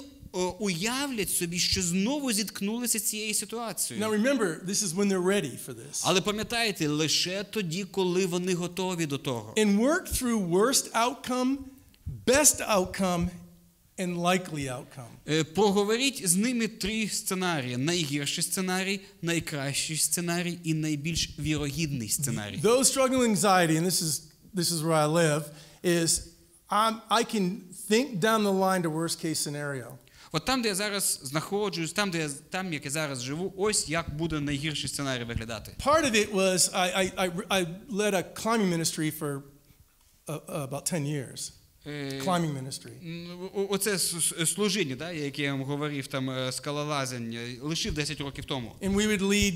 уявлять собі, що знову зіткнулися з цією ситуацією. Now remember, this is when they're ready for this. Але пам'ятайте, лише тоді, коли вони готові до того. And work through worst outcome, best outcome, and likely outcome. Проговоріть з ними 3 сценарії: найгірший сценарій, найкращий сценарій і найбільш вірогідний сценарій. Those struggling with anxiety, and this is where I live, is I can think down the line to worst case scenario. От там, де я зараз знаходжусь, там, як я зараз живу, ось як буде найгірший сценарій виглядати. Part of it was I led a climbing ministry for about 10 years. climbing ministry. Оце служіння, да, яке я вам говорив, там скалолазання, лишив 10 років тому. And we would lead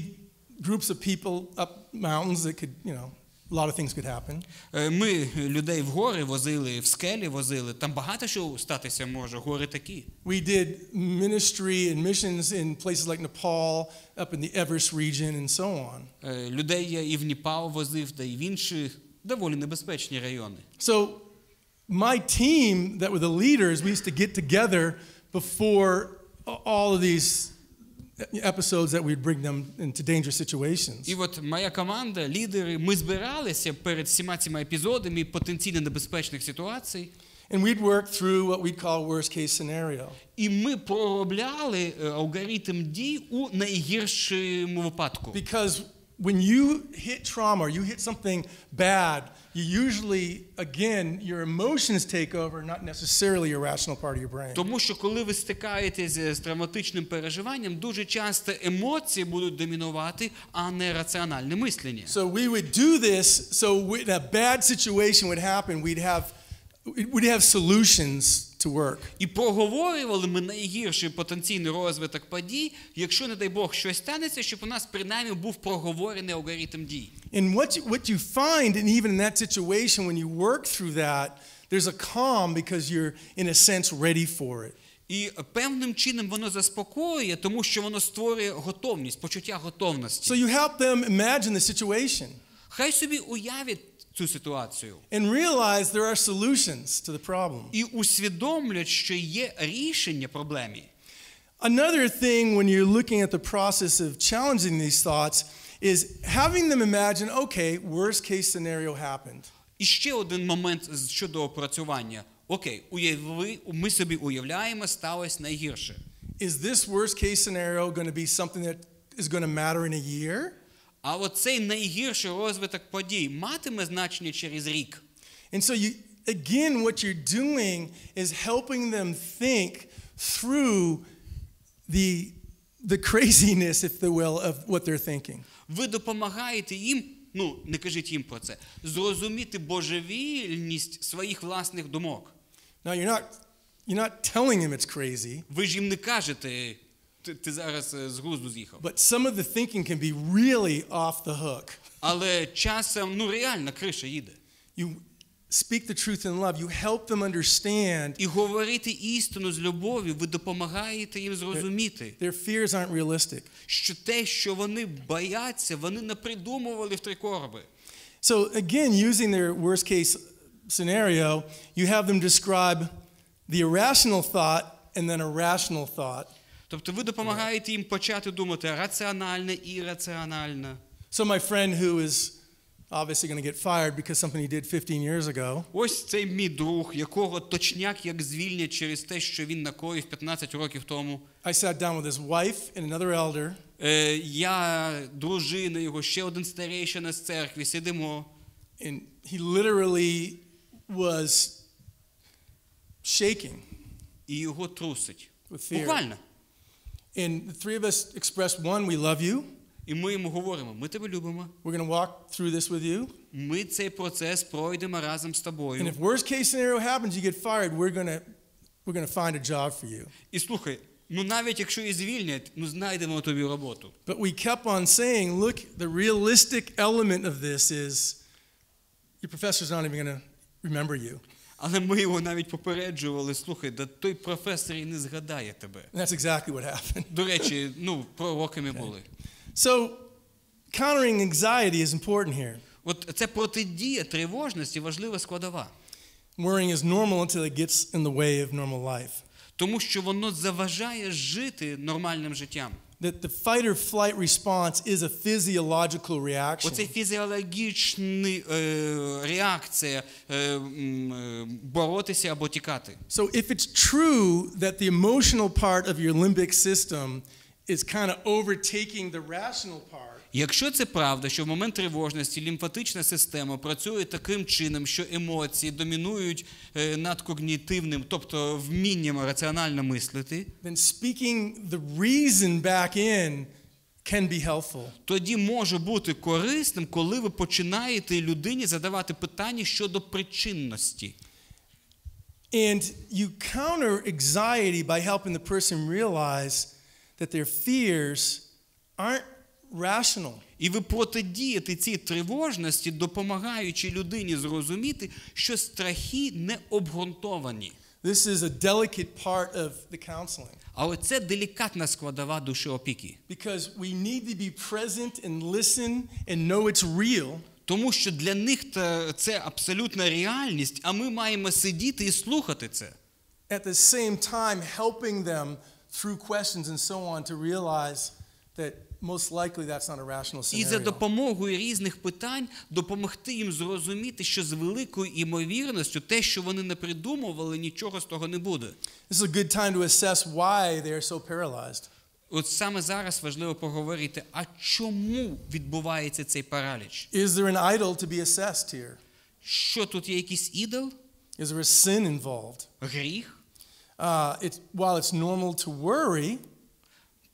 groups of people up mountains that could, you know, a lot of things could happen. Ми людей в гори возили, в скелі возили. Там багато що статися може, гори такі. We did ministry and missions in places like Nepal, up in the Everest region and so on. Людей я і в Непал возив, та і в інші доволі небезпечні райони. So my team that were the leaders, we used to get together before all of these episodes that we'd bring them into dangerous situations. І от моя команда, лідери, ми збиралися перед всіма цими епізодами потенційно небезпечних ситуацій. And we'd work through what we'd call worst case scenario. І ми проробляли алгоритм дій у найгіршому випадку. Because when you hit trauma or you hit something bad, you usually, again, your emotions take over, not necessarily your rational part of your brain. Тому що коли ви стикаєтесь з травматичним переживанням, дуже часто емоції будуть домінувати, а не раціональне мислення. So we would do this, so when a bad situation would happen, we'd have solutions to work. І проговорювали ми найгірший потенційний розвиток подій, якщо, не дай Бог, щось станеться, щоб у нас принаймні був проговорений алгоритм дій. And what you find, and even in that situation, when you work through that, there's a calm because you're, in a sense, ready for it. І певним чином воно заспокоює, тому що воно створює готовність, почуття готовності. So you help them imagine the situation. Хай собі уявить цю ситуацію. And realize there are solutions to the problem. І усвідомлять, що є рішення проблемі. Another thing when you're looking at the process of challenging these thoughts is having them imagine, okay, worst case scenario happened. І ще один момент щодо опрацювання. Окей, ми собі уявляємо, сталося найгірше. Is this worst case scenario going to be something that is going to matter in a year? А оцей найгірший розвиток подій матиме значення через рік. And so again, what you're doing is helping them think through the craziness, if you will, of what they're thinking. Ви допомагаєте їм, не кажіть їм про це, зрозуміти божевільність своїх власних думок. Now you're not telling them it's crazy. Ви ж їм не кажете, ти зараз з глузду з'їхав. But some of the thinking can be really off the hook. Але часом, реально криша їде. You speak the truth in love. You help them understand. І говорити істину з любов'ю, ви допомагаєте їм зрозуміти. Their fears aren't realistic. Що те, що вони бояться, вони не придумували в три короби. So again, using their worst case scenario, you have them describe the irrational thought and then a rational thought. Тобто ви допомагаєте їм почати думати раціонально і ірраціонально. So my friend who is obviously going to get fired because something he did 15 years ago. Ось цей мій друг, якого точняк як звільнять через те, що він накоїв 15 років тому. I sat down with his wife and another elder. Я, дружина його, ще один старейшина з церкви, сидимо. And he literally was shaking. І його трусить. With fear. Буквально. And the three of us expressed, one, we love you. І ми йому говоримо, ми тебе любимо. We're going to walk through this with you. Ми цей процес пройдемо разом з тобою. And if worst case scenario happens, you get fired, we're going to find a job for you. І слухай, навіть якщо і звільнять, знайдемо тобі роботу. But we kept on saying, look, the realistic element of this is your professor's not even going to remember you. Але ми його навіть попереджували, слухай, да той професор і не згадає тебе. And that's exactly what happened. До речі, пророками були. So, countering anxiety is important here. От ця протидія тривожності важлива складова. Worrying is normal until it gets in the way of normal life. Тому що воно заважає жити нормальним життям. That the fight or flight response is a physiological reaction. Оце фізіологічна реакція боротися або тікати. So if it's true that the emotional part of your limbic system is kind of overtaking the rational part. Якщо це правда, що в момент тривожності лімфатична система працює таким чином, що емоції домінують над когнітивним, тобто вмінням раціонально мислити, then speaking the reason back in can be helpful. Тоді може бути корисним, коли ви починаєте людині задавати питання щодо причинності. And you counter anxiety by helping the person realize that their fears aren't rational. І ви протидієте цій тривожності, допомагаючи людині зрозуміти, що страхи не обґрунтовані. This is a delicate part of the counseling. Але це делікатна складова душеопіки. Because we need to be present and listen and know it's real. Тому що для них це абсолютна реальність, а ми маємо сидіти і слухати це. At the same time helping them through questions and so on to realize that most likely that's not a rational scenario. І за допомогою різних питань допомогти їм зрозуміти, що з великою імовірністю те, що вони не придумували, нічого з того не буде. This is a good time to assess why they are so paralyzed. От саме зараз важливо поговорити, а чому відбувається цей параліч? Is there an idol to be assessed here? Що тут є якийсь ідол? Is there a sin involved? Гріх? While it's normal to worry,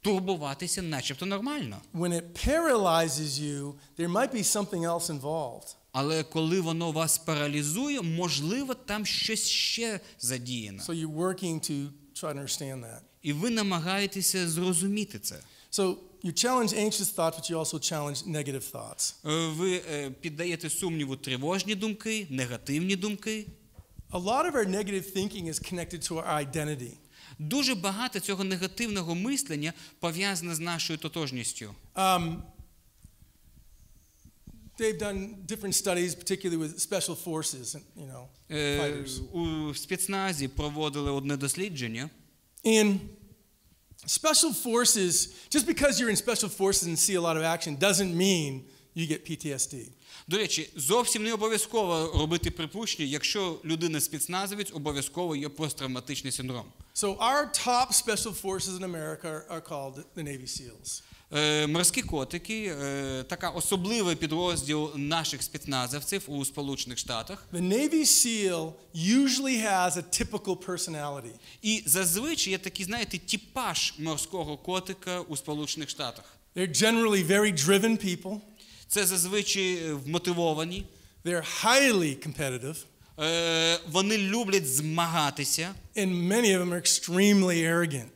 Турбуватися начебто нормально. when it paralyzes you, there might be something else involved. Але коли воно вас паралізує, можливо, там щось ще задіяно. So you're working to try to understand that. І ви намагаєтеся зрозуміти це. So you challenge anxious thoughts, but you also challenge negative thoughts. Ви піддаєте сумніву тривожні думки, негативні думки. A lot of our negative thinking is connected to our identity. Дуже багато цього негативного мислення пов'язане з нашою тотожністю. They've done different studies, particularly with special forces, fighters. У спецназі проводили одне дослідження. In special forces, just because you're in special forces and see a lot of action doesn't mean you get PTSD. До речі, зовсім не обов'язково робити припущення, якщо людина спецназовець, обов'язково є посттравматичний синдром. So our top special forces in America are called the Navy SEALs. Морські котики – така особливий підрозділ наших спецназовців у Сполучених Штатах. The Navy SEAL usually has a typical personality. І зазвичай є такий, знаєте, типаж морського котика у Сполучених Штатах. They're generally very driven people. Це зазвичай вмотивовані. They're highly competitive. Вони люблять змагатися. And many of them are extremely arrogant.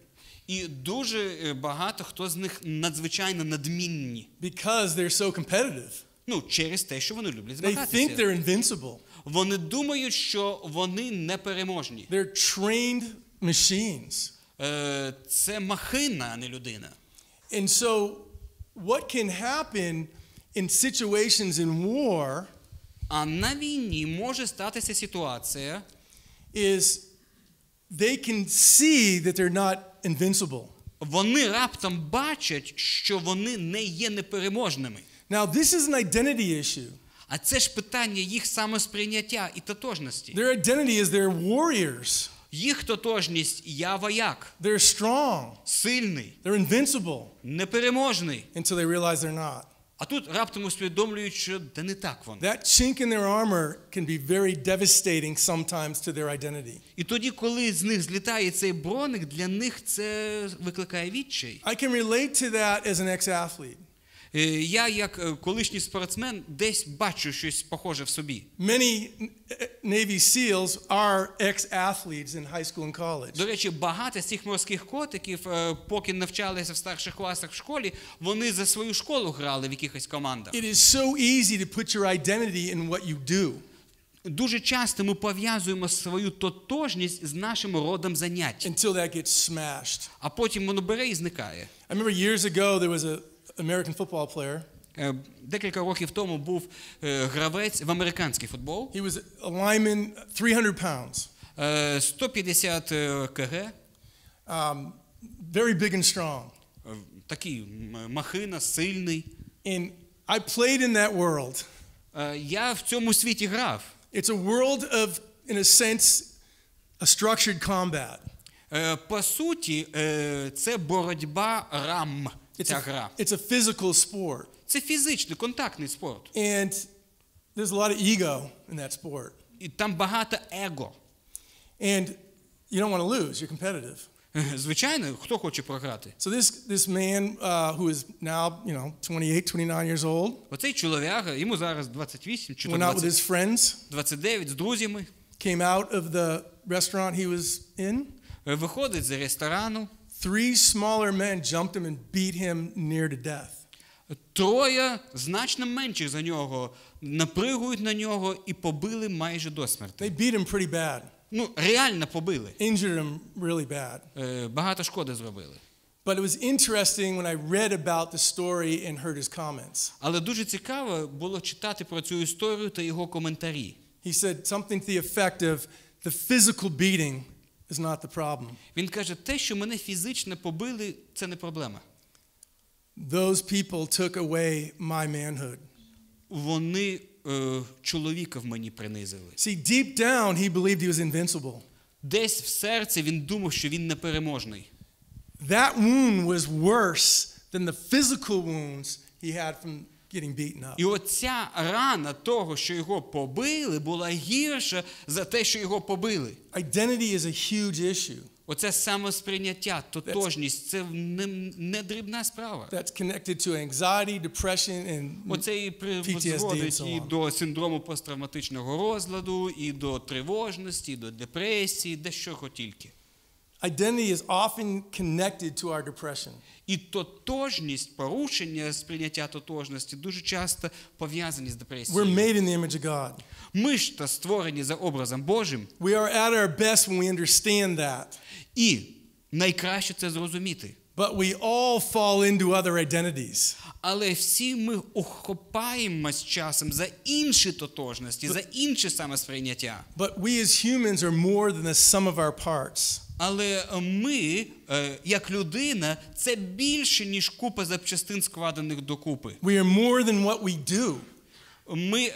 І дуже багато хто з них надзвичайно надмінні. Because they're so competitive. Через те, що вони люблять They змагатися. think they're invincible. Вони думають, що вони непереможні. They're trained machines. Це махина, а не людина. And so what can happen in situations in war А на війні може статися ситуація, is they can see that they're not invincible. Вони раптом бачать, що вони не є непереможними. Now this is an identity issue. А це ж питання їх самосприйняття і тотожності. Their identity is they're warriors. Їх тотожність – я вояк, They're strong. сильний, They're invincible непереможний. until they realize they're not. А тут раптом усвідомлюють, що да не так воно. That chink in their armor can be very devastating sometimes to their identity. І тоді, коли з них злітає цей броник, для них це викликає відчай. I can relate to that as an ex-athlete. Я, як колишній спортсмен, десь бачу щось похоже в собі. Many Navy SEALs are ex-athletes in high school and college. До речі, багато з цих морських котиків, поки навчалися в старших класах в школі, вони за свою школу грали в якихось командах. It is so easy to put your identity in what you do. Дуже часто ми пов'язуємо свою тотожність з нашим родом занять. Until that gets smashed. А потім воно бере і зникає. I remember years ago there was an American football player. Декілька років тому був гравець в американський футбол. He was a lineman, 300 pounds. 150 кг. Very big and strong. Такий махина, сильний. And I played in that world. Я в цьому світі грав. It's a world of, in a sense, a structured combat. По суті, це боротьба рам. Ця гра. It's a physical sport. Це фізичний, контактний спорт. And there's a lot of ego in that sport. І там багато его. And you don't want to lose. You're competitive. Звичайно, хто хоче програти? So this man who is now, 28, 29 years old. Оцей чоловік, йому зараз 28 чи went out with his friends. 29 з друзями. Came out of the restaurant he was in. Виходить з ресторану. 3 smaller men jumped him and beat him near to death. 3 значно менших за нього напригують на нього і побили майже до смерти. They beat him pretty bad. Ну, реально побили. Injured him really bad. Багато шкоди зробили. But it was interesting when I read about the story and heard his comments. Але дуже цікаво було читати про цю історію та його коментарі. He said something to the effect of, the physical beating is not the problem. Він каже, те, що мене фізично побили, це не проблема. Those people took away my manhood. Вони чоловіка в мені принизили. See, deep down he believed he was invincible. Десь в серці він думав, що він непереможний. That wound was worse than the physical wounds he had from getting beaten up. І оця рана того, що його побили, була гірша за те, що його побили. Identity is a huge issue. Оце самосприйняття, тотожність, це не дрібна справа. That's connected to anxiety, depression and Оце і призводить і до синдрому посттравматичного розладу, і до тривожності, і до депресії, де що тільки. Identity is often connected to our depression. І тотожність, порушення сприйняття тотожності дуже часто пов'язані з депресією. We're made in the image of God. Ми ж та створені за образом Божим. We are at our best when we understand that. І найкраще це зрозуміти. But we all fall into other identities. Але всі ми охопаємось часом за інші тотожності, за інше самосприйняття. But we as humans are more than the sum of our parts. Але ми, як людина, це більше, ніж купа запчастин, складених докупи. We are more than what we do. Ми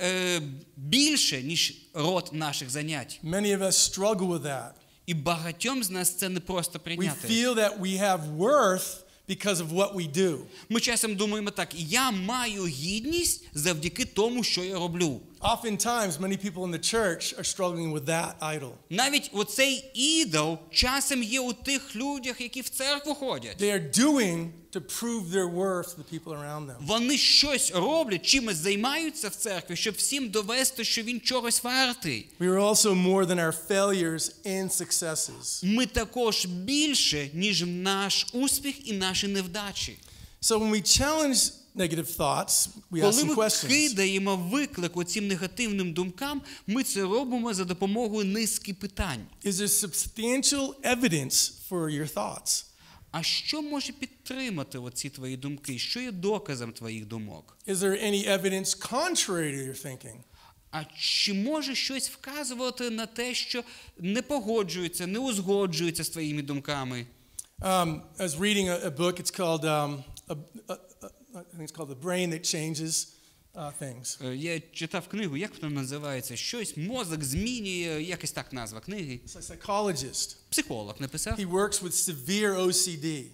більше, ніж род наших занять. Many of us struggle with that. І багатьом з нас це не просто We прийняти. feel that we have worth because of what we do. Ми часом думаємо так, я маю гідність завдяки тому, що я роблю. Oftentimes, many people in the church are struggling with that idol. Навіть оцей ідол часом є у тих людях, які в церкву ходять. They are doing to prove their worth to the people around them. Вони щось роблять, чимось займаються в церкві, щоб всім довести, що він чогось вартий. We are also more than our failures and successes. Ми також більше, ніж наш успіх і наші невдачі. So when we challenge negative thoughts, we ask Коли some ми questions. кидаємо виклик оцим негативним думкам, ми це робимо за допомогою низки питань. Is there substantial evidence for your thoughts? А що може підтримати оці твої думки? Що є доказом твоїх думок? Is there any evidence contrary to your thinking? А чи може щось вказувати на те, що не погоджується, не узгоджується з твоїми думками? I was reading a book. It's called I think it's called The Brain That Changes Things. Я читав книгу, як вона називається? Щось, мозок змінює, якось так назва книги. It's a psychologist. Психолог написав. He works with severe OCD.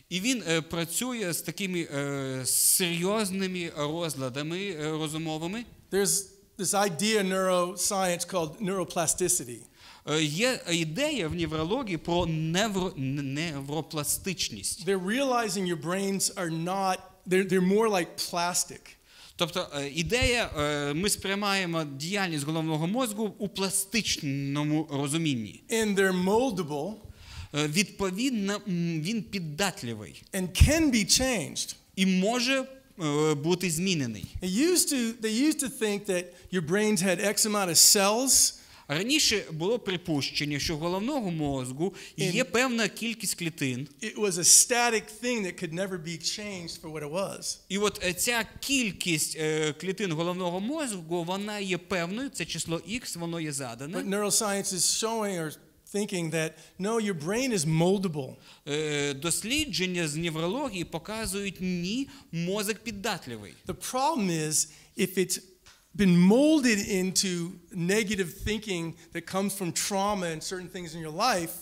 І він працює з такими серйозними розладами розумовими. There's this idea in neuroscience called neuroplasticity. Є ідея в неврології про невропластичність. They're realizing your brains are not, they're more like plastic. Тобто ідея, ми сприймаємо діяльність головного мозку у пластичному розумінні. And they're moldable. Відповідно, він піддатливий. And can be changed. І може бути змінений. They used to think that your brains had X amount of cells. Раніше було припущення, що в головного мозку є певна кількість клітин. It was a static thing that could never be changed for what it was. І от ця кількість клітин головного мозку, вона є певною, це число X, воно є задане. But neuroscience is showing or thinking that no, your brain is moldable. Дослідження з неврології показують, ні, мозок піддатливий. The problem is if it's been molded into negative thinking that comes from trauma and certain things in your life,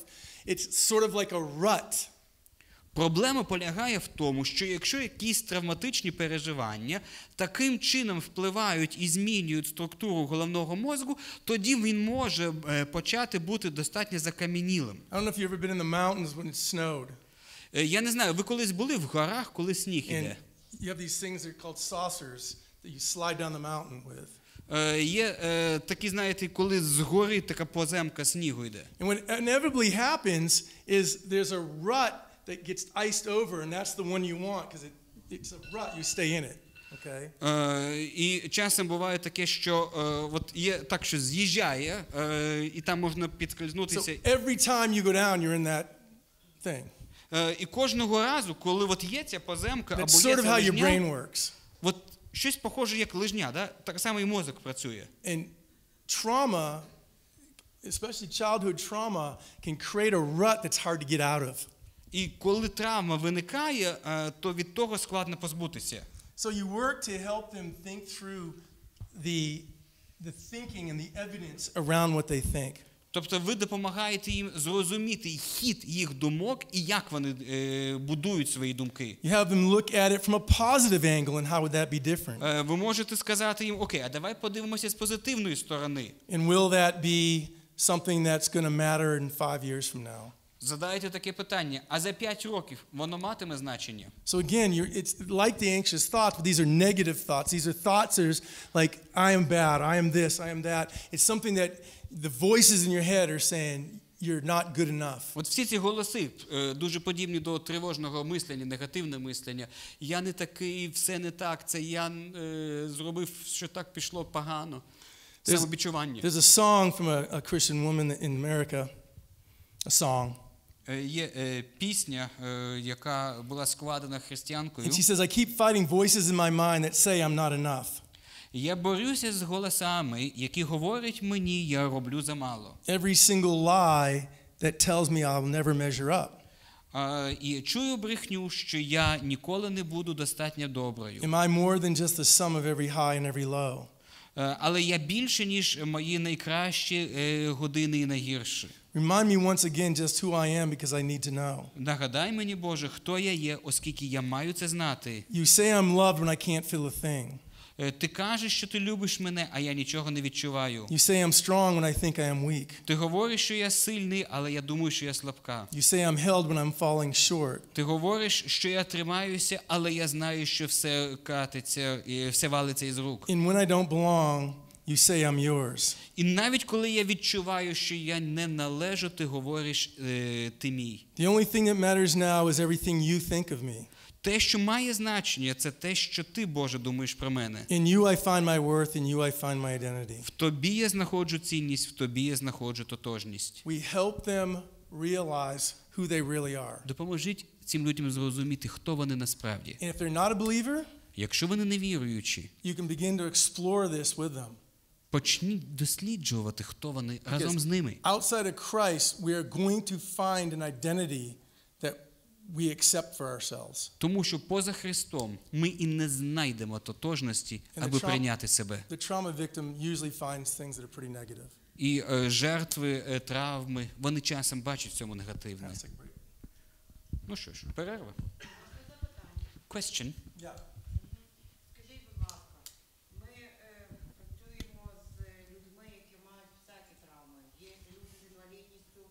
it's sort of like a rut. Проблема полягає в тому, що якщо якісь травматичні переживання таким чином впливають і змінюють структуру головного мозку, тоді він може почати бути достатньо закам'янілим. I don't know if you've ever been in the mountains when it snowed. Я не знаю, ви колись були в горах, коли сніг іде? You have these things that are called saucers that you slide down the mountain with. Є такі, знаєте, коли згори така поземка снігу йде. And what inevitably happens is there's a rut that gets iced over, and that's the one you want because it's a rut, you stay in it. Okay? І часом буває таке, що от є так, що з'їжджає, і там можна підскользнутися. So every time you go down, you're in that thing. І кожного разу, коли от є ця поземка, або That's є sort of ця how your лижня, brain works. от щось похоже як лижня, да? Так само і мозок працює. And trauma, especially childhood trauma, can create a rut that's hard to get out of. І коли травма виникає, то від того складно позбутися. So you work to help them think through the thinking and the evidence around what they think. Тобто ви допомагаєте їм зрозуміти хід їх думок і як вони будують свої думки. You have them look at it from a positive angle, and how would that be different? Ви можете сказати їм, окей, а давай подивимося з позитивної сторони. And will that be something that's going to matter in 5 years from now? Задайте таке питання, а за 5 років воно матиме значення? So again, it's like the anxious thoughts, but these are negative thoughts. These are thoughts that are like, I am bad, I am this, I am that. It's something that the voices in your head are saying, you're not good enough. От всі ці голоси дуже подібні до тривожного мислення, негативне мислення. Я не такий, все не так, це я зробив, що так пішло погано. Самобічування. There's a song from a Christian woman in America, a song. Є пісня, яка була складена християнкою. And she says, I keep fighting voices in my mind that say I'm not enough. Я борюся з голосами, які говорять мені, я роблю замало. Every single lie that tells me I'll never measure up. І чую брехню, що я ніколи не буду достатньо доброю. Am I more than just the sum of every high and every low? Але я більше, ніж мої найкращі години і найгірші. Remind me once again just who I am because I need to know. Нагадай мені, Боже, хто я є, оскільки я маю це знати. You say I'm loved when I can't feel a thing. Ти кажеш, що ти любиш мене, а я нічого не відчуваю. You say I'm strong when I think I am weak. Ти говориш, що я сильний, але я думаю, що я слабка. You say I'm held when I'm falling short. Ти говориш, що я тримаюся, але я знаю, що все катиться, і все валиться із рук. And when I don't belong, you say I'm yours. І навіть коли я відчуваю, що я не належу, ти говориш, ти мій. The only thing that matters now is everything you think of me. Те, що має значення, це те, що ти, Боже, думаєш про мене. In you I find my worth, in you I find my identity. В тобі я знаходжу цінність, в тобі я знаходжу тотожність. We help them realize who they really are. Допоможіть цим людям зрозуміти, хто вони насправді. And if they're not a believer, Якщо вони не віруючі, you can begin to explore this with them. почніть досліджувати, хто вони разом з ними. Outside of Christ, we are going to find an identity that we accept for ourselves. Тому що поза Христом ми і не знайдемо тотожності, аби прийняти себе. The trauma victim usually finds things that are pretty negative. І жертви травми, вони часом бачать в цьому негативне. Ну що ж, перерва. Question. Yeah. Скажіть, будь ласка, ми працюємо з людьми, які мають всякі травми. Є люди з інвалідністю,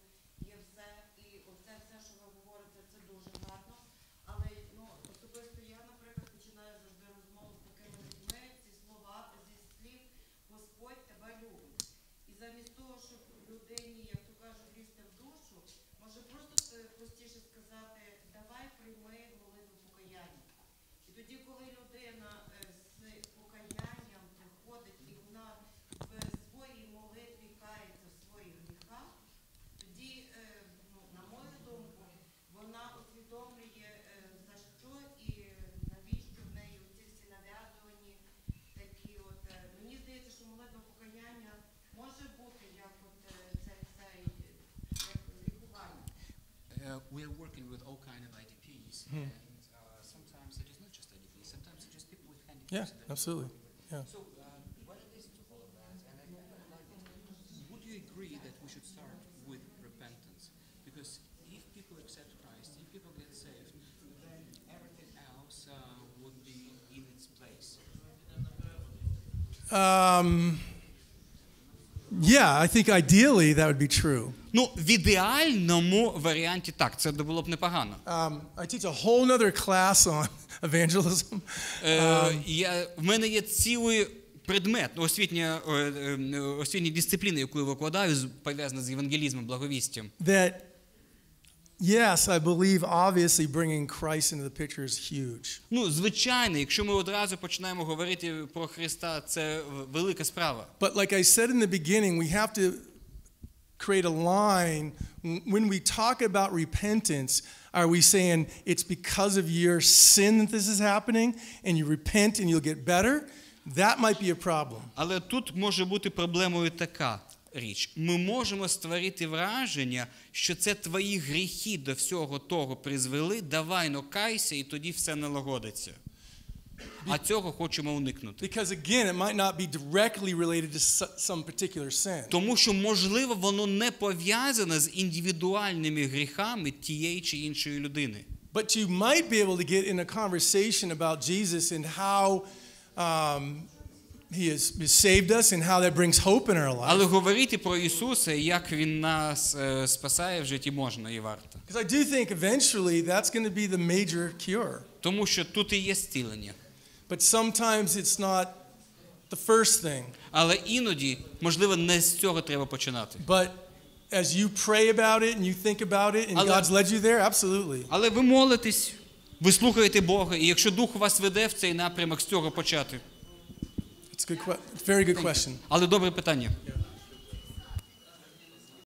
є все. І оце все, що ви говорите, це дуже гарно. Але особисто я, наприклад, починаю завжди розмову з такими людьми, ці слова, зі слів «Господь тебе любить». І замість того, щоб людині, як то кажуть, лізти в душу, може просто простіше сказати «давай прийми молитву покаяння». І тоді, коли людина з покаянням приходить і вона в своїй молитві кається в своїх гріхах, тоді, на мою думку, вона усвідомлює, за що і навіщо в неї ці всі нав'язувані такі от. Мені здається, що молитва покаяння може бути як от цей як лікування. We are working with all kind of IDPs, and sometimes it is not just IDPs. Sometimes it's just people with handicaps. Yeah, absolutely. Yeah. So, what it is to all of that? And would you agree that we should start with repentance? Because if people accept Christ, if people get saved, then everything else would be in its place. Yeah, I think ideally that would be true. Ну, в ідеальному варіанті так, це було б непогано. I teach a whole nother class on evangelism. В мене є цілий предмет, освітня дисципліна, яку я викладаю, пов'язана з євангелізмом, благовістям. That, yes, I believe obviously bringing Christ into the picture is huge. Ну, звичайно, якщо ми одразу починаємо говорити про Христа, це велика справа. But like I said in the beginning, we have to create a line. When we talk about repentance, are we saying it's because of your sin that this is happening and you repent and you'll get better? That might be a problem. Але тут може бути проблемою така річ. Ми можемо створити враження, що це твої гріхи до всього того призвели, давай, но кайся, і тоді все налагодиться. А цього хочемо уникнути. Because again, it might not be directly related to some particular sin. Тому що, можливо, воно не пов'язане з індивідуальними гріхами тієї чи іншої людини. But you might be able to get in a conversation about Jesus and how He has saved us and how that brings hope in our life. Але говорити про Ісуса, як Він нас спасає в житті, можна і варто. Because I do think eventually that's going to be the major cure. Тому що тут і є зцілення. But sometimes it's not the first thing. Але іноді, можливо, не з цього треба починати. But as you pray about it and you think about it and God's led you there, absolutely. Але ви молитесь, ви слухаєте Бога, і якщо Дух вас веде в цей напрямок, з цього почати. It's a very good question. Але добре питання.